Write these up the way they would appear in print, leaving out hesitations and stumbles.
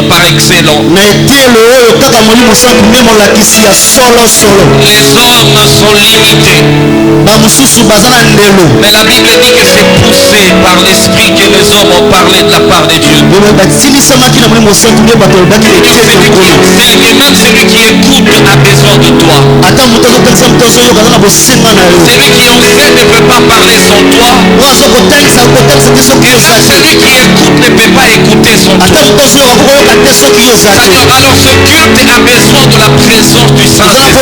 enseignant par excellence. Les hommes sont limités. Mais la Bible dit que c'est poussé par l'esprit que les hommes ont parlé de la part de Dieu. Et même celui qui écoute a besoin de toi. Celui qui enseigne ne peut pas parler sans toi. Et même celui qui écoute ne peut pas écouter sans toi. Seigneur, alors ce culte a besoin de la présence du Saint-Esprit.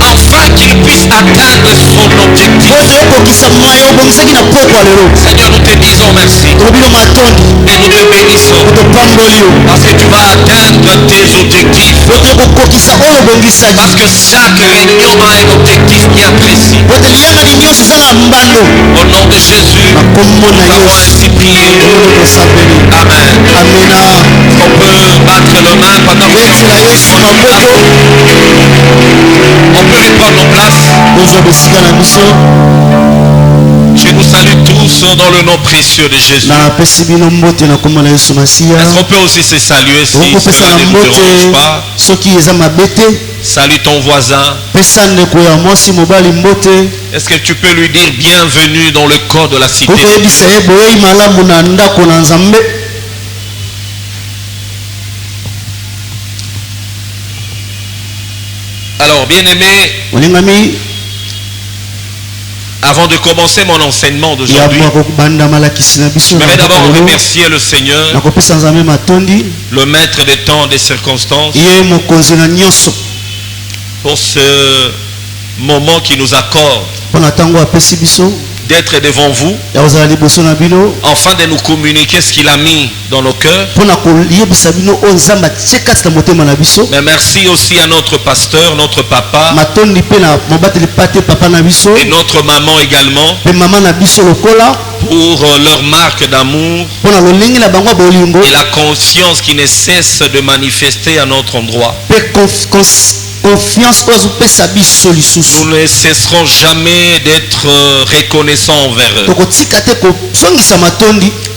Afin qu'il puisse atteindre son objectif. Seigneur, nous te disons merci. Et nous te bénissons. Parce que tu vas atteindre tes objectifs. Parce que chaque réunion a un objectif bien précis. Au nom de Jésus, nous avons ainsi prié. Amen. On peut battre nos mains pendant que on peut reprendre nos places. Je nous salue tous dans le nom précieux de Jésus. Est-ce qu'on peut aussi se saluer si cela ne nous dérange pas? Salue ton voisin. Est-ce que tu peux lui dire bienvenue dans le corps de la cité? Alors, bien-aimé, avant de commencer mon enseignement d'aujourd'hui, je vais d'abord remercier le Seigneur, le maître des temps, des circonstances, pour ce moment qu'il nous accorde d'être devant vous, afin de nous communiquer ce qu'il a mis dans nos cœurs. Mais merci aussi à notre pasteur, notre papa, et notre maman également, pour leur marque d'amour et la confiance qui ne cesse de manifester à notre endroit. Nous ne cesserons jamais d'être reconnaissants envers eux.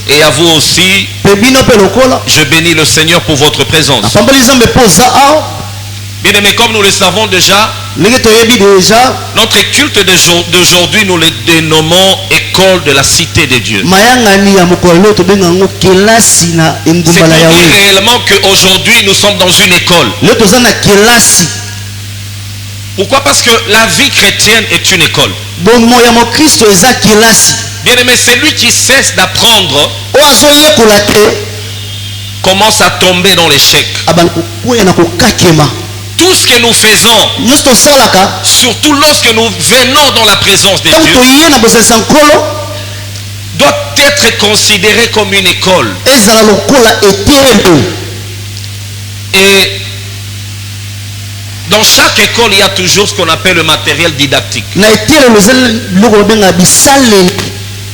Et à vous aussi, je bénis le Seigneur pour votre présence. Bien aimé, comme nous le savons déjà, notre culte d'aujourd'hui, nous le dénommons école de la cité de Dieu. C'est pour dire réellement qu'aujourd'hui nous sommes dans une école. Pourquoi? Parce que la vie chrétienne est une école. Bien aimé, celui qui cesse d'apprendre commence à tomber dans l'échec. Tout ce que nous faisons, surtout lorsque nous venons dans la présence de Dieu, doit être considéré comme une école. Et dans chaque école, il y a toujours ce qu'on appelle le matériel didactique.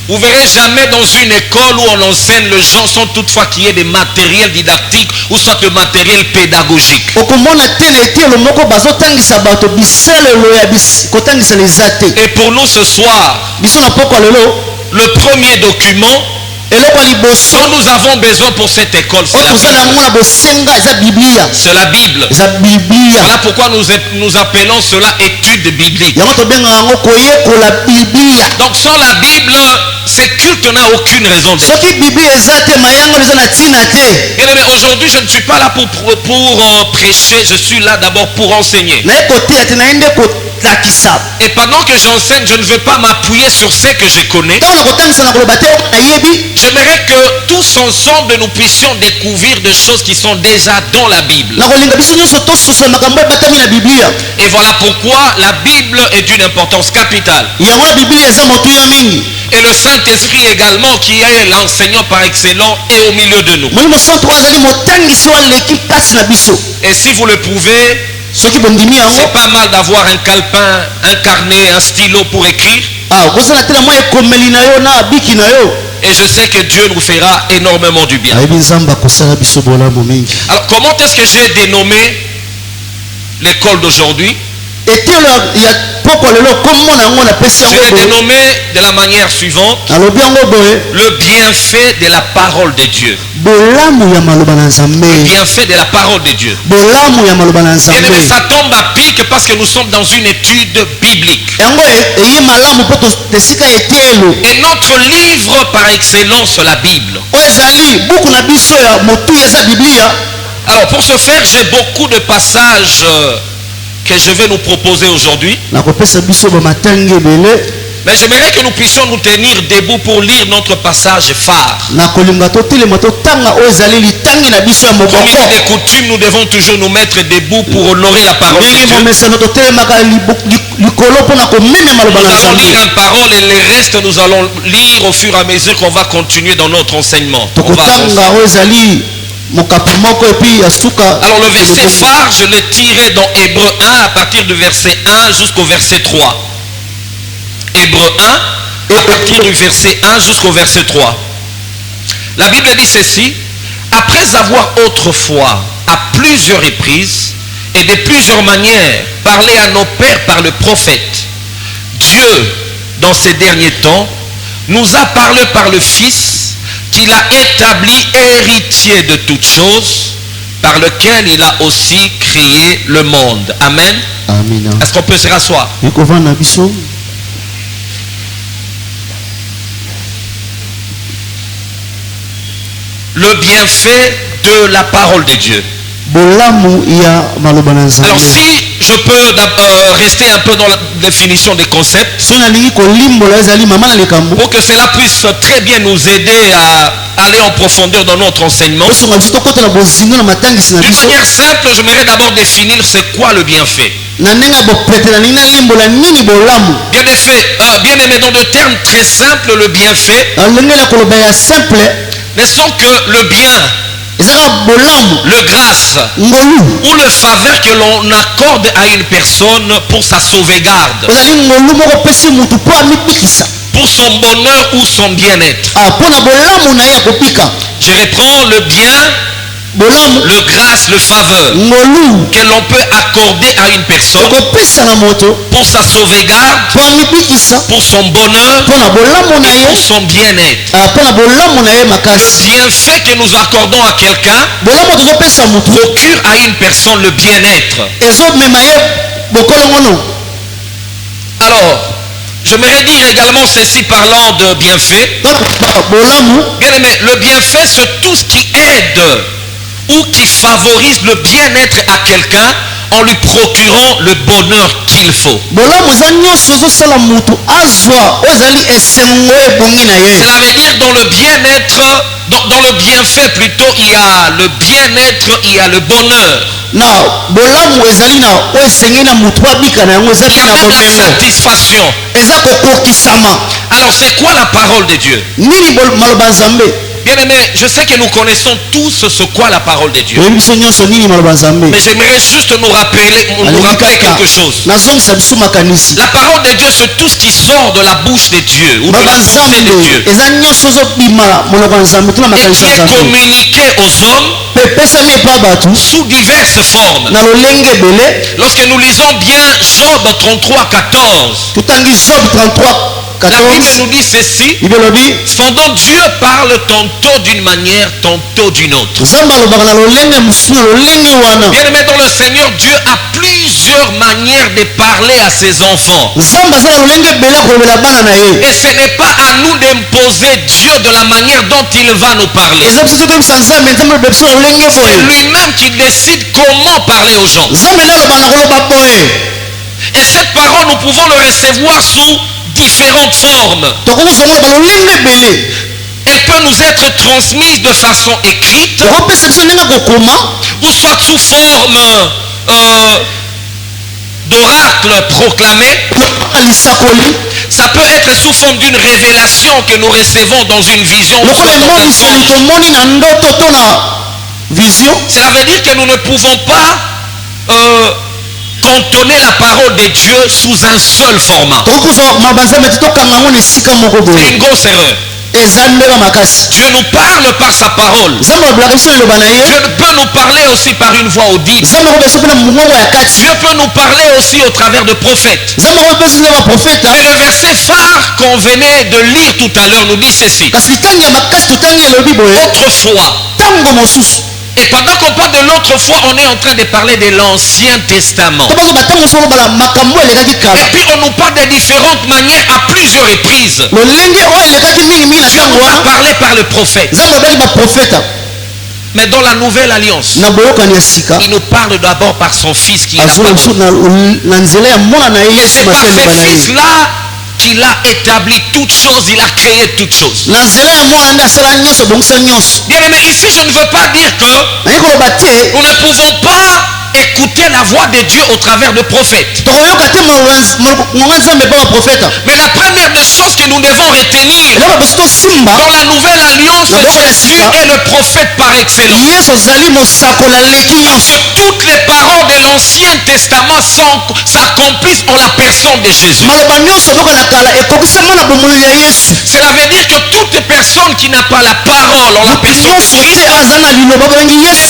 Vous verrez jamais dans une école où on enseigne les gens sans toutefois qu'il y ait des matériels didactiques ou soit le matériel pédagogique. Et pour nous ce soir, le premier document dont nous avons besoin pour cette école, c'est la Bible. C'est la Bible. Voilà pourquoi nous appelons cela étude biblique. Donc sans la Bible, ce culte n'a aucune raison d'être. Aujourd'hui, je ne suis pas là pour prêcher, je suis là d'abord pour enseigner. Et pendant que j'enseigne, je ne veux pas m'appuyer sur ce que je connais. J'aimerais que tous ensemble nous puissions découvrir des choses qui sont déjà dans la Bible. Et voilà pourquoi la Bible est d'une importance capitale. Et le Saint-Esprit également, qui est l'enseignant par excellence, est au milieu de nous. Et si vous le pouvez, c'est pas mal d'avoir un calepin, un carnet, un stylo pour écrire. Et je sais que Dieu nous fera énormément du bien. Alors comment est-ce que j'ai dénommé l'école d'aujourd'hui? Je l'ai dénommé de la manière suivante: le bienfait de la parole de Dieu. Le bienfait de la parole de Dieu. Bien-aimé, ça tombe à pic parce que nous sommes dans une étude biblique. Et notre livre par excellence, la Bible. Alors pour ce faire, j'ai beaucoup de passages que je vais nous proposer aujourd'hui. Mais j'aimerais que nous puissions nous tenir debout pour lire notre passage phare. Comme il est de coutume, nous devons toujours nous mettre debout pour honorer la parole de Dieu. Nous allons lire une parole et le reste nous allons lire au fur et à mesure qu'on va continuer dans notre enseignement. Alors le verset phare, je l'ai tiré dans Hébreux 1 à partir du verset 1 jusqu'au verset 3. Hébreux 1 à partir du verset 1 jusqu'au verset 3. La Bible dit ceci: après avoir autrefois à plusieurs reprises et de plusieurs manières parlé à nos pères par le prophète, Dieu dans ces derniers temps nous a parlé par le Fils qu'il a établi héritier de toutes choses, par lequel il a aussi créé le monde. Amen. Amen. Est-ce qu'on peut se rasseoir? Le bienfait de la parole de Dieu. Alors si je peux rester un peu dans la définition des concepts, pour que cela puisse très bien nous aider à aller en profondeur dans notre enseignement. D'une manière simple, j'aimerais d'abord définir c'est quoi le bienfait. Bien aimé, dans des termes très simples, le bienfait ne sont que le bien, le grâce ou le faveur que l'on accorde à une personne pour sa sauvegarde, pour son bonheur ou son bien-être. Je reprends: le bien, le grâce, le faveur que l'on peut accorder à une personne pour sa sauvegarde, pour son bonheur et pour son bien-être. Le bienfait que nous accordons à quelqu'un procure à une personne le bien-être. Alors, j'aimerais dire également ceci parlant de bienfait. Bien aimé, le bienfait c'est tout ce qui aide ou qui favorise le bien-être à quelqu'un en lui procurant le bonheur qu'il faut. Cela veut dire dans le bien-être, dans le bienfait plutôt, il y a le bien-être, il y a le bonheur. Il y a même la satisfaction. Alors c'est quoi la parole de Dieu? Bien aimé, je sais que nous connaissons tous ce qu'est la parole de Dieu. Mais j'aimerais juste nous rappeler quelque chose. La parole de Dieu, c'est tout ce qui sort de la bouche de Dieu ou de la pensée de Dieu et qui est communiqué aux hommes sous diverses formes. Lorsque nous lisons bien Job 33, 14, la Bible nous dit ceci: cependant Dieu parle tantôt d'une manière, tantôt d'une autre. Bien aimé dans le Seigneur, Dieu a plusieurs manières de parler à ses enfants. Et ce n'est pas à nous d'imposer Dieu de la manière dont il va nous parler. C'est lui-même qui décide comment parler aux gens. Et cette parole, nous pouvons le recevoir sous différentes formes. Elle peut nous être transmise de façon écrite ou soit sous forme d'oracle proclamé. Ça peut être sous forme d'une révélation que nous recevons dans une vision. Cela veut dire que nous ne pouvons pas cantonner la parole de Dieu sous un seul format. C'est une grosse erreur. Dieu nous parle par sa parole. Dieu peut nous parler aussi par une voix audible. Dieu peut nous parler aussi au travers de prophètes. Et le verset phare qu'on venait de lire tout à l'heure nous dit ceci. Autrefois. Et pendant qu'on parle de l'autre fois, on est en train de parler de l'Ancien Testament. Et puis on nous parle de différentes manières à plusieurs reprises. Dieu nous a parlé par le prophète. Mais dans la nouvelle alliance, il nous parle d'abord par son fils qui est là. Et c'est par ce fils-là qu'il a établi toutes choses, il a créé toutes choses. Bien aimé, ici je ne veux pas dire que nous ne pouvons pas écouter la voix de Dieu au travers de prophètes. Mais la première des choses que nous devons retenir dans la nouvelle alliance, Jésus est le prophète par excellence. Parce que toutes les paroles de l'Ancien Testament s'accomplissent en la personne de Jésus. Cela veut dire que toute personne qui n'a pas la parole en la personne de Christ ne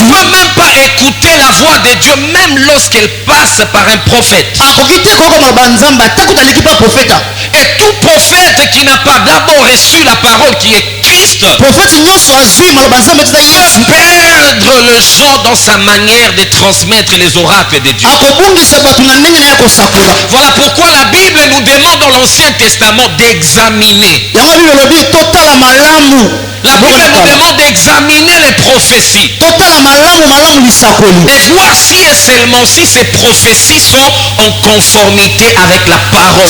peut même pas écouter la voix de Dieu, même lorsqu'elle passe par un prophète. Et tout prophète qui n'a pas d'abord reçu la parole qui est Christ peut perdre le genre dans sa manière de transmettre les oracles de Dieu. Voilà pourquoi la Bible nous demande dans l'Ancien Testament d'examiner. La Bible nous demande d'examiner les prophéties. Et voir si et seulement si ces prophéties sont en conformité avec la parole.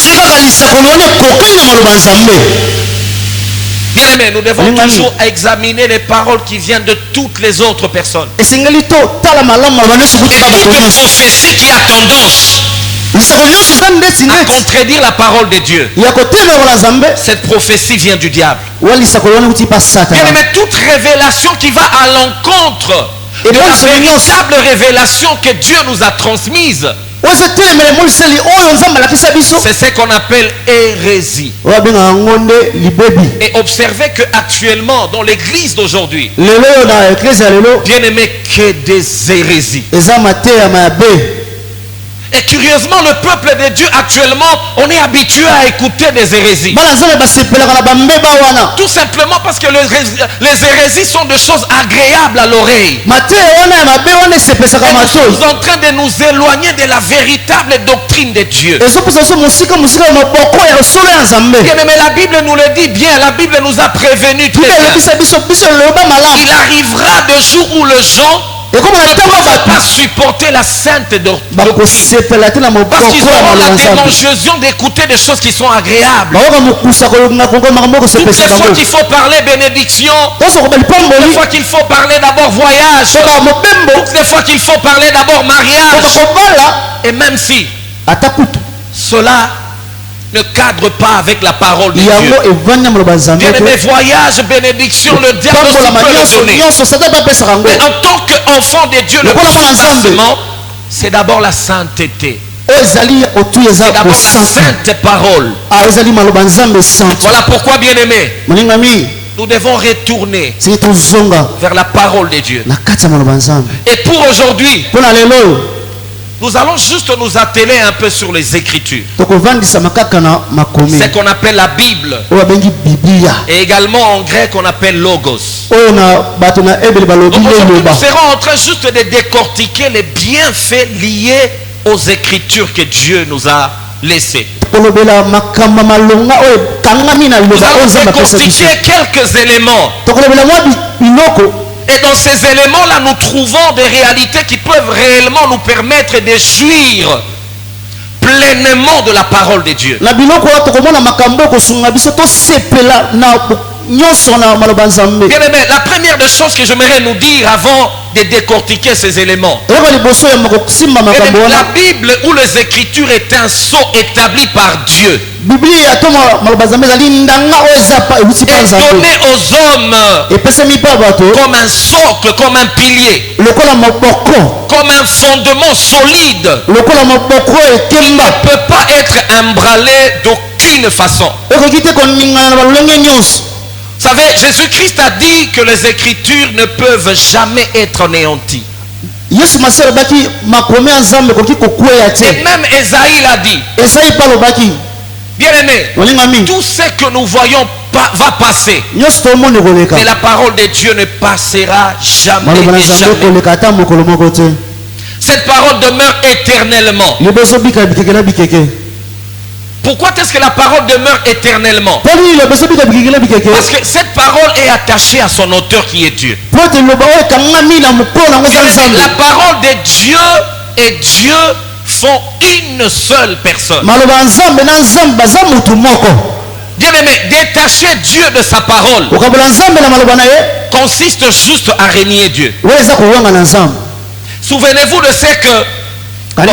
Bien aimé, nous devons toujours examiner les paroles qui viennent de toutes les autres personnes. Et toute prophétie qui a tendance à contredire la parole de Dieu, cette prophétie vient du diable. Bien aimé, toute révélation qui va à l'encontre de la véritable révélation que Dieu nous a transmise, c'est ce qu'on appelle hérésie. Et observez que actuellement dans l'église d'aujourd'hui, bien aimé, que des hérésies. Et curieusement, le peuple de Dieu actuellement, on est habitué à écouter des hérésies. Tout simplement parce que les hérésies sont des choses agréables à l'oreille. Nous sommes en train de nous éloigner de la véritable doctrine de Dieu. Bien aimé, la Bible nous le dit bien. La Bible nous a prévenu très bien. Il arrivera des jours où les gens ne peuvent pas supporter la sainte doctrine. Parce qu'ils auront la démangeaison d'écouter des choses qui sont agréables. Toutes les fois qu'il faut parler bénédiction, toutes les fois qu'il faut parler d'abord voyage, toutes les fois qu'il faut parler d'abord mariage, et même si cela ne cadre pas avec la parole de Dieu. Bien aimé, voyage, bénédiction, le diable peut le donner. Mais en tant qu'enfant de Dieu, le commencement, c'est d'abord la sainteté. C'est d'abord la sainte parole. Voilà pourquoi, bien aimé, nous devons retourner vers la parole de Dieu. Et pour aujourd'hui, nous allons juste nous atteler un peu sur les Écritures. C'est qu'on appelle la Bible. Et également en grec on appelle Logos. Donc nous serons en train juste de décortiquer les bienfaits liés aux Écritures que Dieu nous a laissées. Nous allons décortiquer quelques éléments. Et dans ces éléments-là, nous trouvons des réalités qui peuvent réellement nous permettre de jouir pleinement de la parole de Dieu. Bien aimé, la première des choses que j'aimerais nous dire avant de décortiquer ces éléments, la Bible ou les Écritures est un sceau établi par Dieu et donné aux hommes comme un socle, comme un pilier, comme un fondement solide qui ne peut pas être ébranlé d'aucune façon. savez, Jésus-Christ a dit que les Écritures ne peuvent jamais être anéanties. Et même Esaïe l'a dit. Bien aimé, tout ce que nous voyons va passer. Mais la parole de Dieu ne passera jamais et jamais. Cette parole demeure éternellement. Pourquoi est-ce que la parole demeure éternellement? Parce que cette parole est attachée à son auteur qui est Dieu. La parole de Dieu et Dieu font une seule personne. Bien aimé, détacher Dieu de sa parole consiste juste à renier Dieu. Souvenez-vous de ce que... Bon,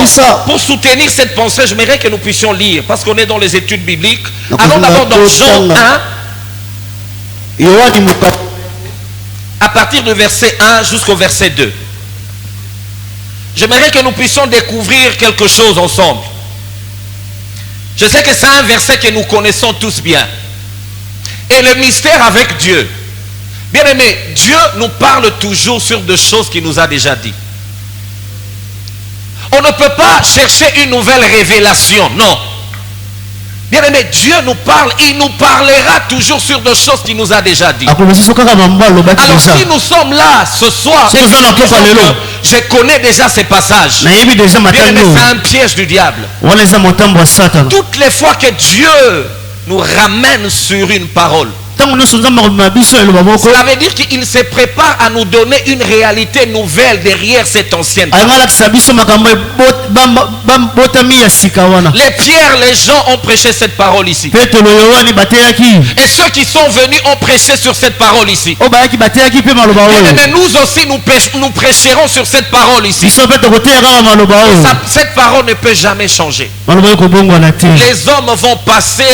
pour soutenir cette pensée, j'aimerais que nous puissions lire, parce qu'on est dans les études bibliques. Allons d'abord dans Jean 1, à partir du verset 1 jusqu'au verset 2. J'aimerais que nous puissions découvrir quelque chose ensemble. Je sais que c'est un verset que nous connaissons tous bien. Et le mystère avec Dieu. Bien aimé, Dieu nous parle toujours sur des choses qu'il nous a déjà dit. On ne peut pas chercher une nouvelle révélation, non. Bien aimé, Dieu nous parle, il nous parlera toujours sur des choses qu'il nous a déjà dit. Alors si nous sommes là ce soir, je connais déjà ces passages. Bien aimé, c'est un piège du diable. Toutes les fois que Dieu nous ramène sur une parole, cela veut dire qu'il se prépare à nous donner une réalité nouvelle derrière cette ancienne parole. Les pierres, les gens ont prêché cette parole ici. Et ceux qui sont venus ont prêché sur cette parole ici. Mais nous aussi nous prêcherons sur cette parole ici. Cette parole ne peut jamais changer. Les hommes vont passer,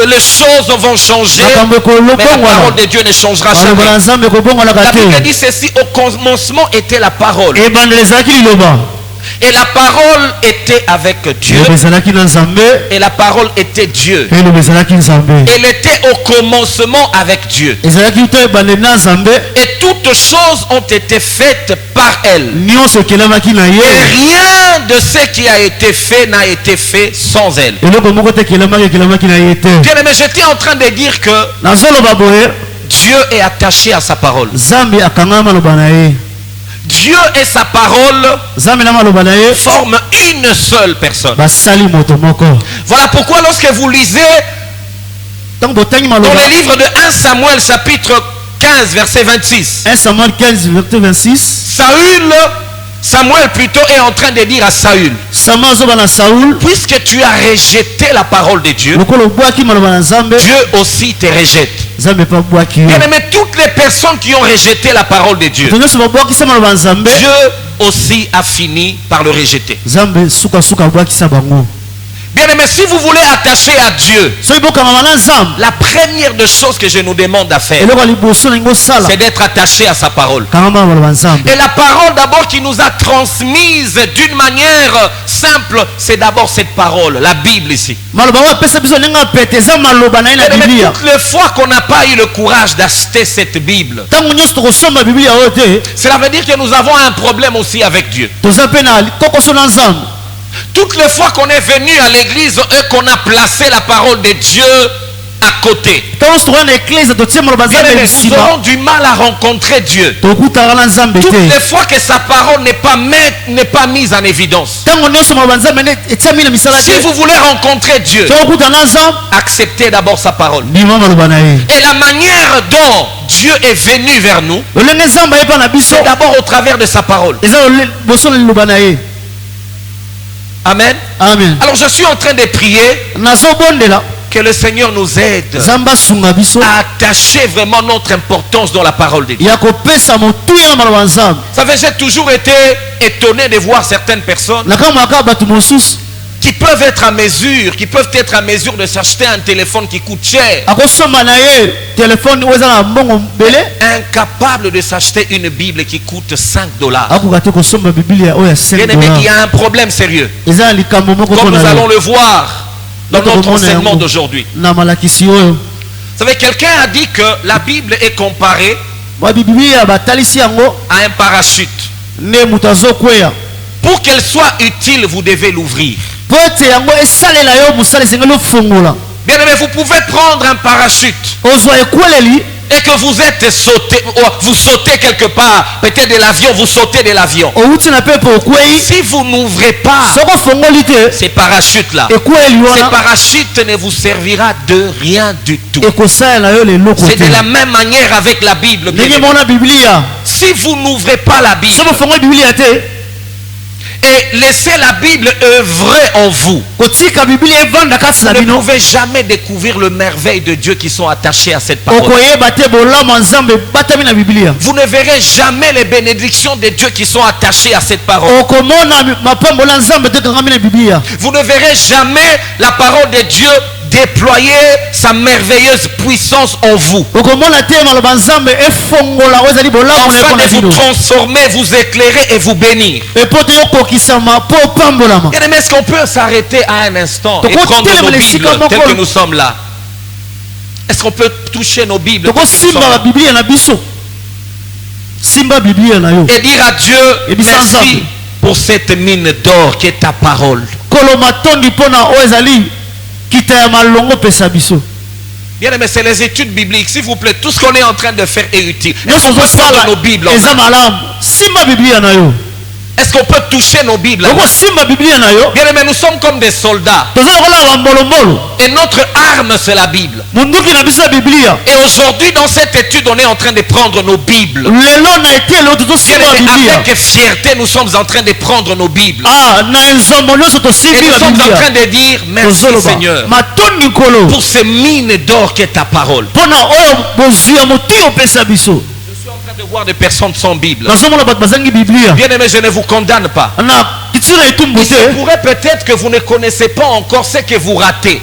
les choses vont changer. Mais la parole de Dieu ne changera jamais. La Bible dit ceci: au commencement était la parole. Et la parole était avec Dieu. Et la parole était Dieu. Elle était au commencement avec Dieu. Et toutes choses ont été faites par elle. Et rien de ce qui a été fait n'a été fait sans elle. Bien aimé, j'étais en train de dire que Dieu est attaché à sa parole. Dieu et sa parole forment une seule personne. Voilà pourquoi lorsque vous lisez dans le livre de 1 Samuel chapitre 15 verset 26, 1 Samuel 15 verset 26, Samuel plutôt est en train de dire à Saül, puisque tu as rejeté la parole de Dieu, Dieu aussi te rejette. Bien aimé, toutes les personnes qui ont rejeté la parole de Dieu, Dieu aussi a fini par le rejeter. Bien aimé, si vous voulez attacher à Dieu, la première des choses que je nous demande à faire, c'est d'être attaché à sa parole. Et la parole d'abord qui nous a transmise d'une manière simple, c'est d'abord cette parole, la Bible ici. Toutes les fois qu'on n'a pas eu le courage d'acheter cette Bible, cela veut dire que nous avons un problème aussi avec Dieu. Toutes les fois qu'on est venu à l'église et qu'on a placé la parole de Dieu à côté, nous aurons du mal à rencontrer Dieu. Toutes les fois que sa parole n'est pas mise en évidence. Si vous voulez rencontrer Dieu, acceptez d'abord sa parole. Et la manière dont Dieu est venu vers nous, c'est d'abord au travers de sa parole. Amen. Amen. Alors je suis en train de prier que le Seigneur nous aide à attacher vraiment notre importance dans la parole de Dieu. Vous savez, j'ai toujours été étonné de voir certaines personnes qui peuvent être à mesure, de s'acheter un téléphone qui coûte cher, incapable de s'acheter une Bible qui coûte $5. Bien aimé, il y a un problème sérieux, comme nous allons le voir dans notre enseignement d'aujourd'hui. savez, quelqu'un a dit que la Bible est comparée à un parachute. Pour qu'elle soit utile, vous devez l'ouvrir. Bien aimé, vous pouvez prendre un parachute et que vous êtes sauté, vous sautez quelque part, peut-être de l'avion, vous sautez de l'avion. Si vous n'ouvrez pas ces parachutes-là, ces parachutes ne vous servira de rien du tout. C'est de la même manière avec la Bible. Si vous n'ouvrez pas la Bible et laissez la Bible œuvrer en vous, vous ne pouvez jamais découvrir le merveille de Dieu qui sont attachés à cette parole. Vous ne verrez jamais les bénédictions de Dieu qui sont attachées à cette parole. Vous ne verrez jamais la parole de Dieu déployer sa merveilleuse puissance en vous, afin de vous transformer, vous éclairer et vous bénir. Est-ce qu'on peut s'arrêter à un instant et prendre nos Bibles telles que nous sommes là? Est-ce qu'on peut toucher nos Bibles et dire à Dieu merci pour cette mine d'or qui est ta parole? Bien aimé, c'est les études bibliques. S'il vous plaît, tout ce qu'on est en train de faire est utile. Est-ce qu'on peut prendre nos Bibles? Est-ce qu'on peut toucher nos Bibles? Bien aimé, nous sommes comme des soldats. Et notre arme, c'est la Bible. Et aujourd'hui, dans cette étude, on est en train de prendre nos Bibles. Avec fierté, nous sommes en train de prendre nos Bibles. Et nous sommes en train de dire merci Seigneur pour ces mines d'or qui est ta parole. De voir des personnes sans Bible. Bien aimé, je ne vous condamne pas. Il se pourrait peut-être que vous ne connaissez pas encore ce que vous ratez.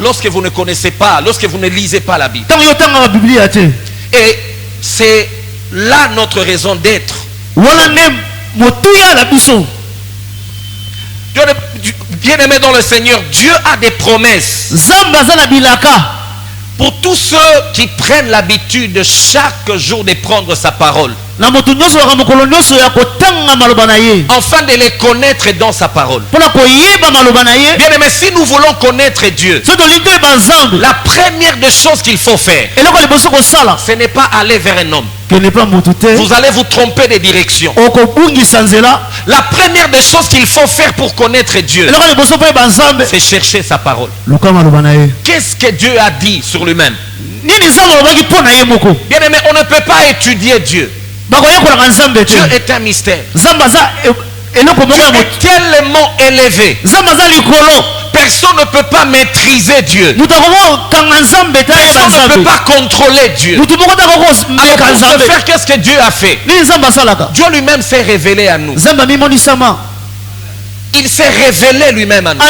Lorsque vous ne connaissez pas, lorsque vous ne lisez pas la Bible. Et c'est là notre raison d'être. Bien aimé dans le Seigneur, Dieu a des promesses. Pour tous ceux qui prennent l'habitude chaque jour de prendre sa parole, afin de les connaître dans sa parole. Bien aimé, si nous voulons connaître Dieu, la première des choses qu'il faut faire, ce n'est pas aller vers un homme. Vous allez vous tromper de direction. La première des choses qu'il faut faire pour connaître Dieu, c'est chercher sa parole. Qu'est-ce que Dieu a dit sur lui-même? Bien aimé, on ne peut pas étudier Dieu. Dieu est un mystère. Dieu est tellement élevé. Personne ne peut pas maîtriser Dieu. Personne ne peut pas contrôler Dieu. Alors pour ce faire, qu'est-ce que Dieu a fait? Dieu lui-même s'est révélé à nous. Il s'est révélé lui-même à nous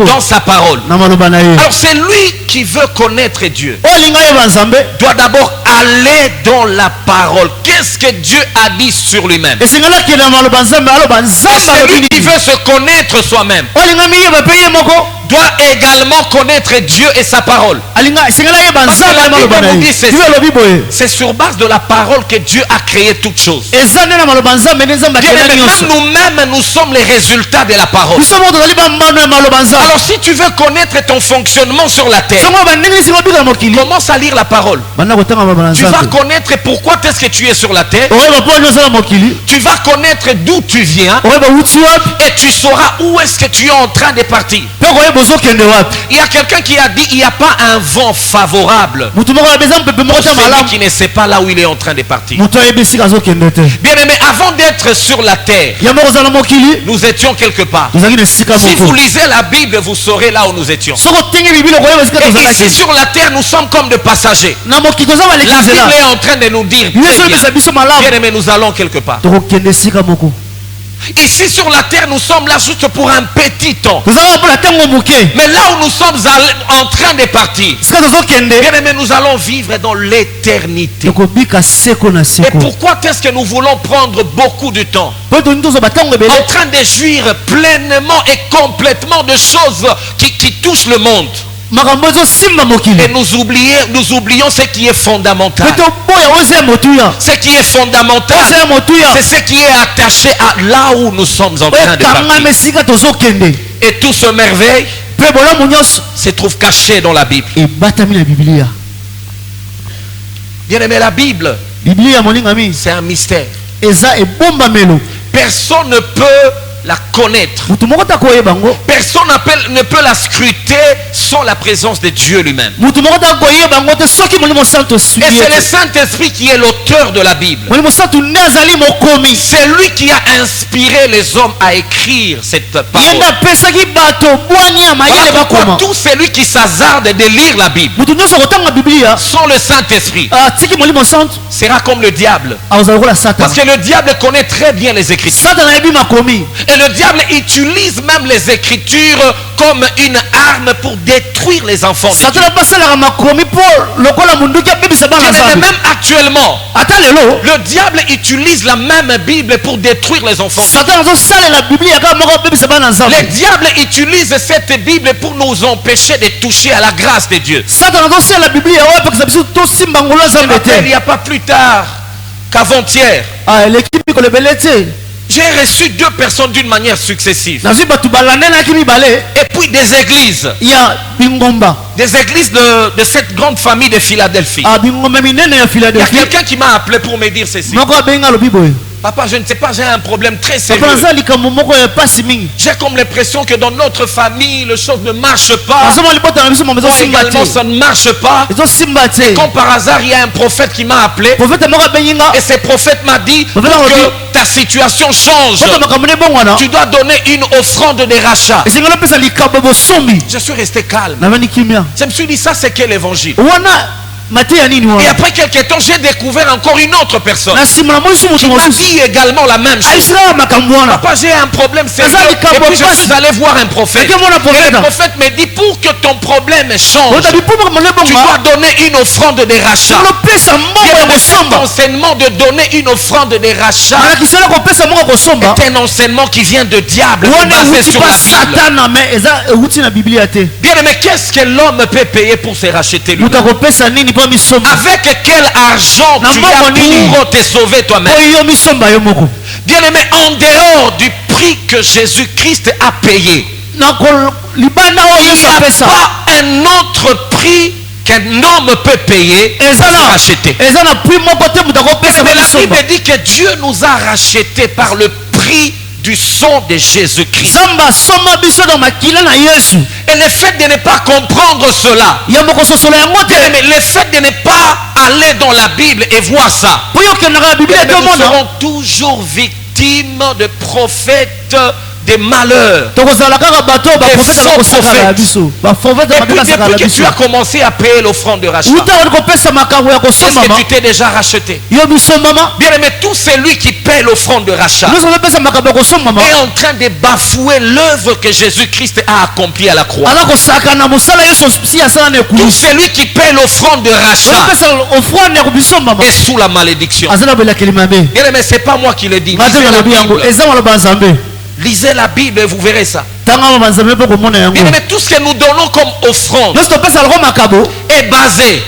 dans sa parole. Alors c'est lui qui veut connaître Dieu. Doit d'abord aller dans la parole. Qu'est-ce que Dieu a dit sur lui-même? Et c'est lui qui veut se connaître soi-même. Doit également connaître Dieu et sa parole. C'est sur base de la parole que Dieu a créé toutes choses. Nous-mêmes, nous sommes les résultats de la parole. Alors si tu veux connaître ton fonctionnement sur la terre, commence à lire la parole. Tu vas connaître pourquoi est-ce que tu es sur la terre. Tu vas connaître d'où tu viens. Et tu sauras où est-ce que tu es en train de partir. Il y a quelqu'un qui a dit il n'y a pas un vent favorable pour celui qui ne sait pas là où il est en train de partir. Bien aimé, avant d'être sur la terre, nous étions quelque part. Si vous lisez la Bible, vous saurez là où nous étions. Et ici sur la terre, nous sommes comme des passagers. La Bible est en train de nous dire bien aimé, nous allons quelque part. Ici sur la terre, nous sommes là juste pour un petit temps. Mais là où nous sommes en train de partir, bien aimé, nous allons vivre dans l'éternité. Et pourquoi est-ce que nous voulons prendre beaucoup de temps en train de jouir pleinement et complètement de choses qui touchent le monde? Et nous oublions ce qui est fondamental. Ce qui est fondamental, c'est ce qui est attaché à là où nous sommes en train de partir. Et tout ce merveille se trouve caché dans la Bible. Bien aimé, la Bible, c'est un mystère. Personne ne peut la connaître. Personne ne peut la scruter sans la présence de Dieu lui-même. Et c'est le Saint-Esprit qui est l'auteur de la Bible. C'est lui qui a inspiré les hommes à écrire cette parole. Voilà, tout celui qui s'hasarde de lire la Bible sans le Saint-Esprit sera comme le diable. Parce que le diable connaît très bien les Écritures. Et le diable utilise même les Écritures comme une arme pour détruire les enfants de Dieu. Même actuellement, le diable utilise la même Bible pour détruire les enfants de Dieu. Le diable utilise cette Bible pour nous empêcher de toucher à la grâce de Dieu. Il n'y a pas plus tard qu'avant-hier, j'ai reçu 2 personnes d'une manière successive. Et puis des églises. Des églises de cette grande famille de Philadelphie. Il y a quelqu'un qui m'a appelé pour me dire ceci. Papa, je ne sais pas, j'ai un problème très sérieux. J'ai comme l'impression que dans notre famille, les choses ne marchent pas. Également, ça ne marche pas. Et comme par hasard, il y a un prophète qui m'a appelé. Et ce prophète m'a dit que ta situation change. Tu dois donner une offrande de rachat. Je suis resté calme. Je me suis dit, ça c'est quel évangile? Et après quelques temps, j'ai découvert encore une autre personne qui m'a dit également la même chose. Papa, j'ai un problème sérieux. Et puis je suis allé voir un prophète. Et le prophète me dit, pour que ton problème change, tu dois donner une offrande de rachat. Cet enseignement de donner une offrande de rachat est un enseignement qui vient de diable, basé sur la Bible. Bien aimé, qu'est-ce que l'homme peut payer pour se racheter lui-même? Avec quel argent tu as pour te sauver toi-même? Bien aimé, en dehors du prix que Jésus-Christ a payé, il n'y a pas un autre prix qu'un homme peut payer pour se racheter. Mais la Bible dit que Dieu nous a rachetés par le prix du sang de Jésus-Christ. Et le fait de ne pas comprendre cela, mais le fait de ne pas aller dans la Bible et voir ça, nous serons toujours victimes de prophètes, des malheurs, des faux prophètes. Et puis depuis que tu as commencé à payer l'offrande de rachat, est-ce que tu t'es déjà racheté? Bien aimé, tout celui qui paie l'offrande de rachat est en train de bafouer l'œuvre que Jésus-Christ a accomplie à la croix. Tout celui qui paie l'offrande de rachat est sous la malédiction. Bien aimé, c'est pas moi qui le dis. Lisez la Bible et vous verrez ça. Mais tout ce que nous donnons comme offrande est basé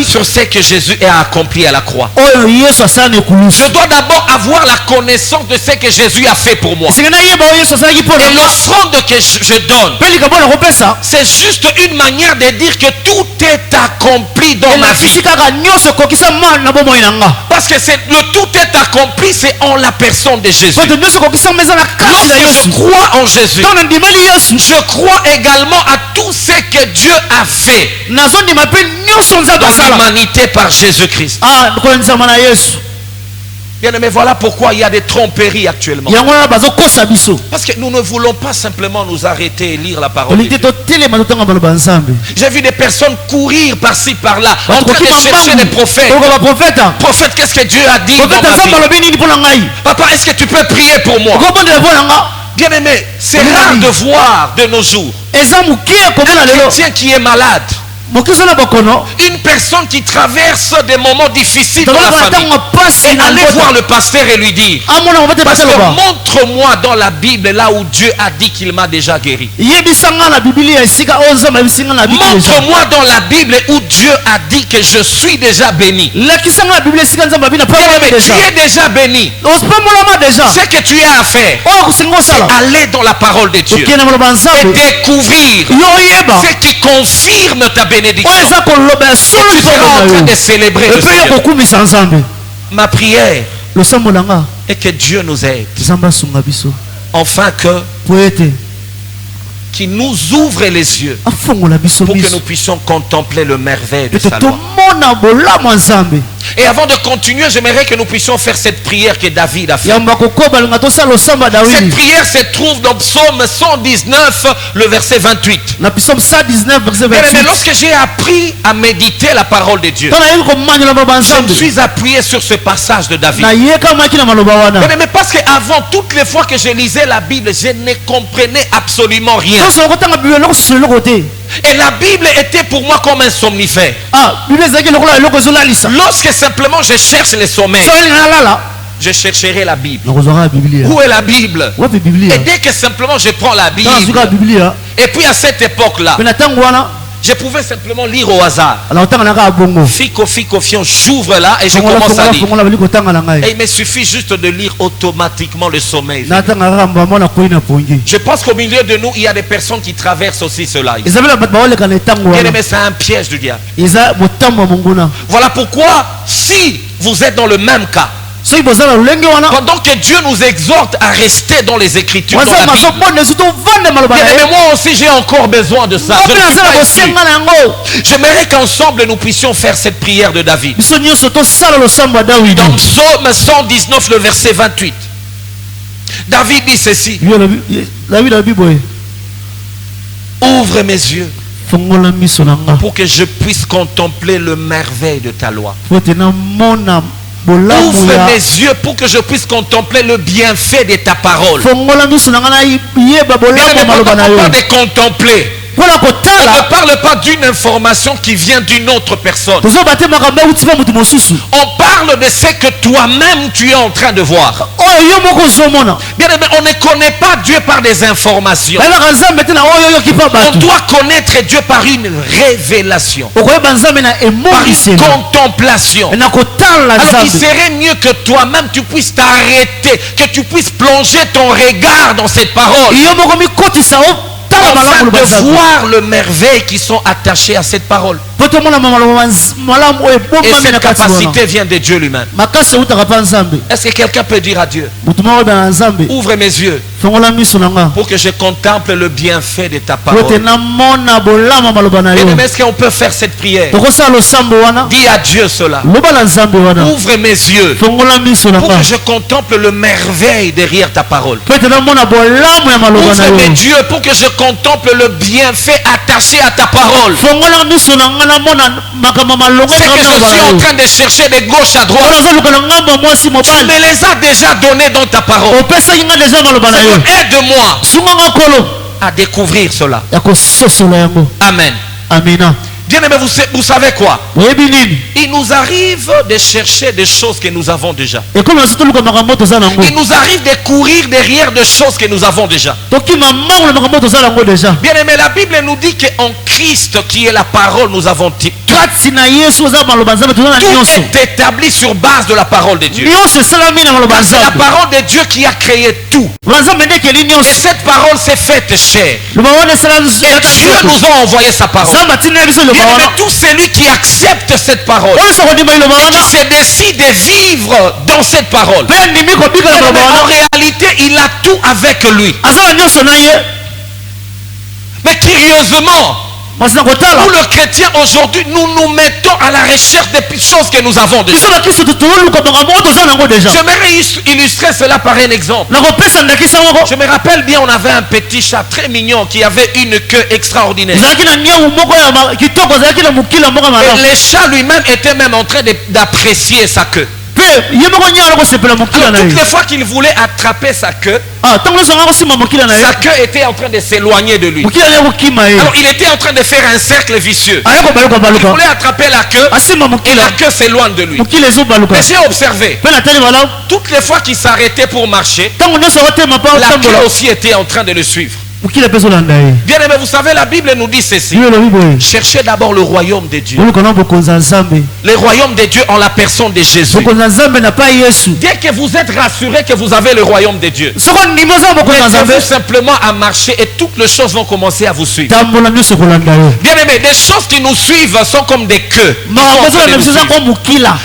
sur ce que Jésus a accompli à la croix. Je dois d'abord avoir la connaissance de ce que Jésus a fait pour moi. Et l'offrande que je donne, c'est juste une manière de dire que tout est accompli dans ma vie. Parce que le tout est accompli, c'est en la personne de Jésus. Lorsque je crois en Jésus, je crois également à tout ce que Dieu a fait dans l'humanité par Jésus-Christ. Bien aimé, voilà pourquoi il y a des tromperies actuellement. Parce que nous ne voulons pas simplement nous arrêter et lire la parole de Dieu. J'ai vu des personnes courir par-ci par-là en train de chercher des prophètes. Prophète, qu'est-ce que Dieu a dit dans ma vie? Papa, est-ce que tu peux prier pour moi? Bien aimé, c'est rare de voir de nos jours un chrétien qui est malade Une personne qui traverse des moments difficiles dans la famille. Et aller voir le pasteur et lui dire, pasteur, montre-moi dans la Bible là où Dieu a dit qu'il m'a déjà guéri. Montre-moi dans la Bible où Dieu a dit que je suis déjà béni. Tu es déjà béni. Ce que tu as à faire, c'est aller dans la parole de Dieu et découvrir ce qui confirme ta bénédiction. Tu seras en train de célébrer le Seigneur. Ma prière est que Dieu nous aide, enfin qu'il nous ouvre les yeux pour que nous puissions contempler le merveille de sa loi. Et avant de continuer, j'aimerais que nous puissions faire cette prière que David a fait. Cette prière se trouve dans Psaume 119, le verset 28. Mais lorsque j'ai appris à méditer la parole de Dieu, je me suis appuyé sur ce passage de David. Mais parce qu'avant, toutes les fois que je lisais la Bible, je ne comprenais absolument rien. Et la Bible était pour moi comme un somnifère. Lorsque simplement je cherche le sommeil, je chercherai la Bible. Où est la Bible? Et dès que simplement je prends la Bible, et puis à cette époque-là, je pouvais simplement lire au hasard. Fico, j'ouvre là et je commence à lire. Et il me suffit juste de lire automatiquement, le sommeil. Je pense qu'au milieu de nous, il y a des personnes qui traversent aussi cela. Bien aimé, c'est un piège du diable. Voilà pourquoi, si vous êtes dans le même cas, pendant que Dieu nous exhorte à rester dans les Écritures, dans la Bible, mais moi aussi j'ai encore besoin de ça. J'aimerais qu'ensemble nous puissions faire cette prière de David. Dans Psaume 119, le verset 28, David dit ceci: ouvre mes yeux pour que je puisse contempler le merveille de ta loi. Ouvre mes yeux pour que je puisse contempler le bienfait de ta parole. On ne parle pas de contempler. On ne parle pas d'une information qui vient d'une autre personne. On parle de ce que toi-même tu es en train de voir. Bien aimé, on ne connaît pas Dieu par des informations. On doit connaître Dieu par une révélation, par une contemplation. Alors il serait mieux que toi-même tu puisses t'arrêter, que tu puisses plonger ton regard dans cette parole, afin de voir le merveille qui sont attachés à cette parole. Et cette capacité vient de Dieu lui-même. Est-ce que quelqu'un peut dire à Dieu: ouvre mes yeux pour que je contemple le bienfait de ta parole? Et est-ce qu'on peut faire cette prière? Dis à Dieu cela: ouvre mes yeux pour que je contemple le merveille derrière ta parole. Ouvre mes yeux pour que je contemple le bienfait attaché à ta parole. Ce que je suis en train de chercher de gauche à droite, tu me les as déjà donnés dans ta parole. Aide-moi à découvrir cela. Amen. Bien aimé, vous savez quoi? Il nous arrive de chercher des choses que nous avons déjà. Il nous arrive de courir derrière des choses que nous avons déjà. Bien aimé, la Bible nous dit qu'en Christ, qui est la parole, nous avons tout. Tout est établi sur base de la parole de Dieu. C'est la parole de Dieu qui a créé tout. Et cette parole s'est faite chair. Et Dieu nous a envoyé sa parole. Bien, tout celui qui accepte cette parole et qui se décide de vivre dans cette parole, en réalité il a tout avec lui. Mais curieusement, nous le chrétien aujourd'hui, nous nous mettons à la recherche des choses que nous avons déjà. J'aimerais illustrer cela par un exemple. Je me rappelle bien, on avait un petit chat très mignon qui avait une queue extraordinaire. Et le chat lui-même était même en train d'apprécier sa queue. toutes les fois qu'il voulait attraper sa queue, sa queue était en train de s'éloigner de lui. Alors il était en train de faire un cercle vicieux. Il voulait attraper la queue et la queue s'éloigne de lui. Mais j'ai observé, toutes les fois qu'il s'arrêtait pour marcher, la queue aussi était en train de le suivre. Bien aimé, vous savez, la Bible nous dit ceci: cherchez d'abord le royaume de Dieu. Le royaume de Dieu en la personne de Jésus. Dès que vous êtes rassuré que vous avez le royaume de Dieu, mettez-vous simplement à marcher et toutes les choses vont commencer à vous suivre. Bien aimé, des choses qui nous suivent sont comme des queues.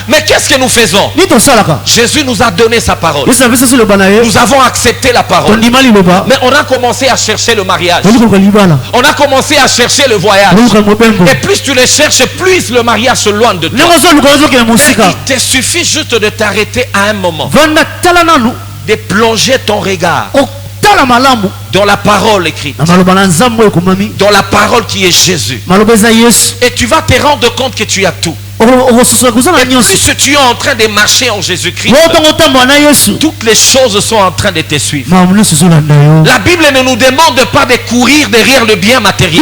Mais qu'est-ce que nous faisons? Jésus nous a donné sa parole. Nous avons accepté la parole. Mais on a commencé à chercher le mariage. On a commencé à chercher le voyage. Et plus tu le cherches, plus le mariage se loin de toi. Il te suffit juste de t'arrêter à un moment, de plonger ton regard dans la parole écrite, dans la parole qui est Jésus, et tu vas te rendre compte que tu as tout. Et plus tu es en train de marcher en Jésus-Christ, toutes les choses sont en train de te suivre. La Bible ne nous demande pas de courir derrière le bien matériel.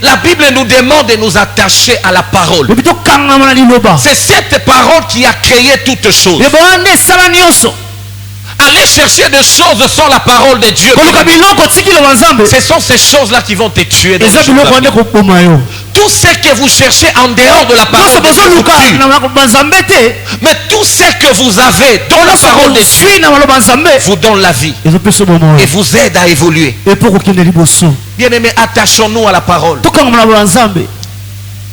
La Bible nous demande de nous attacher à la parole. C'est cette parole qui a créé toutes choses. Aller chercher des choses sans la parole de Dieu, ce sont ces choses-là qui vont te tuer dans le jour. Tout ce que vous cherchez en dehors de la parole de Dieu vous tue. Mais tout ce que vous avez dans la parole de Dieu vous donne la vie et vous aide à évoluer. Bien aimé, attachons-nous à la parole.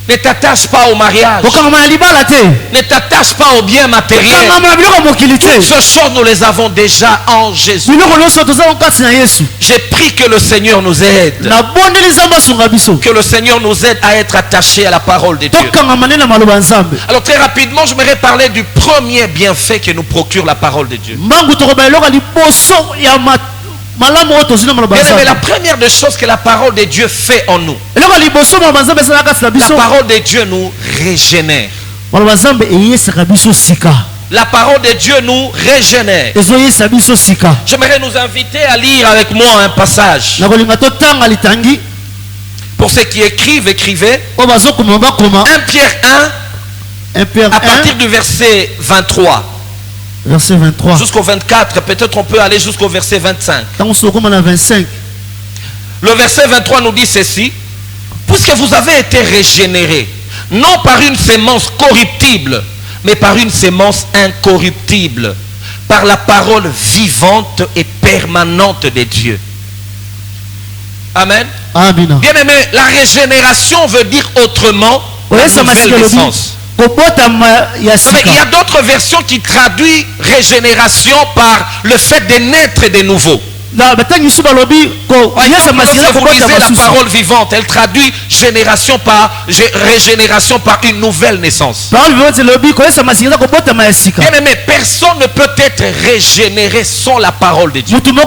Ne t'attache pas au mariage. Ne t'attache pas au bien matériel. Toutes ces choses, nous les avons déjà en Jésus. J'ai pris que le Seigneur nous aide. Que le Seigneur nous aide à être attachés à la parole de Dieu. Alors très rapidement, je voudrais parler du premier bienfait que nous procure la parole de Dieu. Mais la première des choses que la parole de Dieu fait en nous, la parole de Dieu nous régénère. La parole de Dieu nous régénère. J'aimerais nous inviter à lire avec moi un passage. Pour ceux qui écrivent, écrivez 1 Pierre 1 à partir du verset 23. Verset 23. Jusqu'au 24, peut-être on peut aller jusqu'au verset 25. Le verset 23 nous dit ceci: puisque vous avez été régénérés, non par une sémence corruptible, mais par une sémence incorruptible, par la parole vivante et permanente de Dieu. Amen. Amen. Bien aimé, la régénération veut dire autrement la nouvelle naissance. Mais il y a d'autres versions qui traduisent régénération par le fait de naître de nouveau. La parole vivante, elle traduit régénération par une nouvelle naissance. Bien aimé, personne ne peut être régénéré sans la parole de Dieu. Personne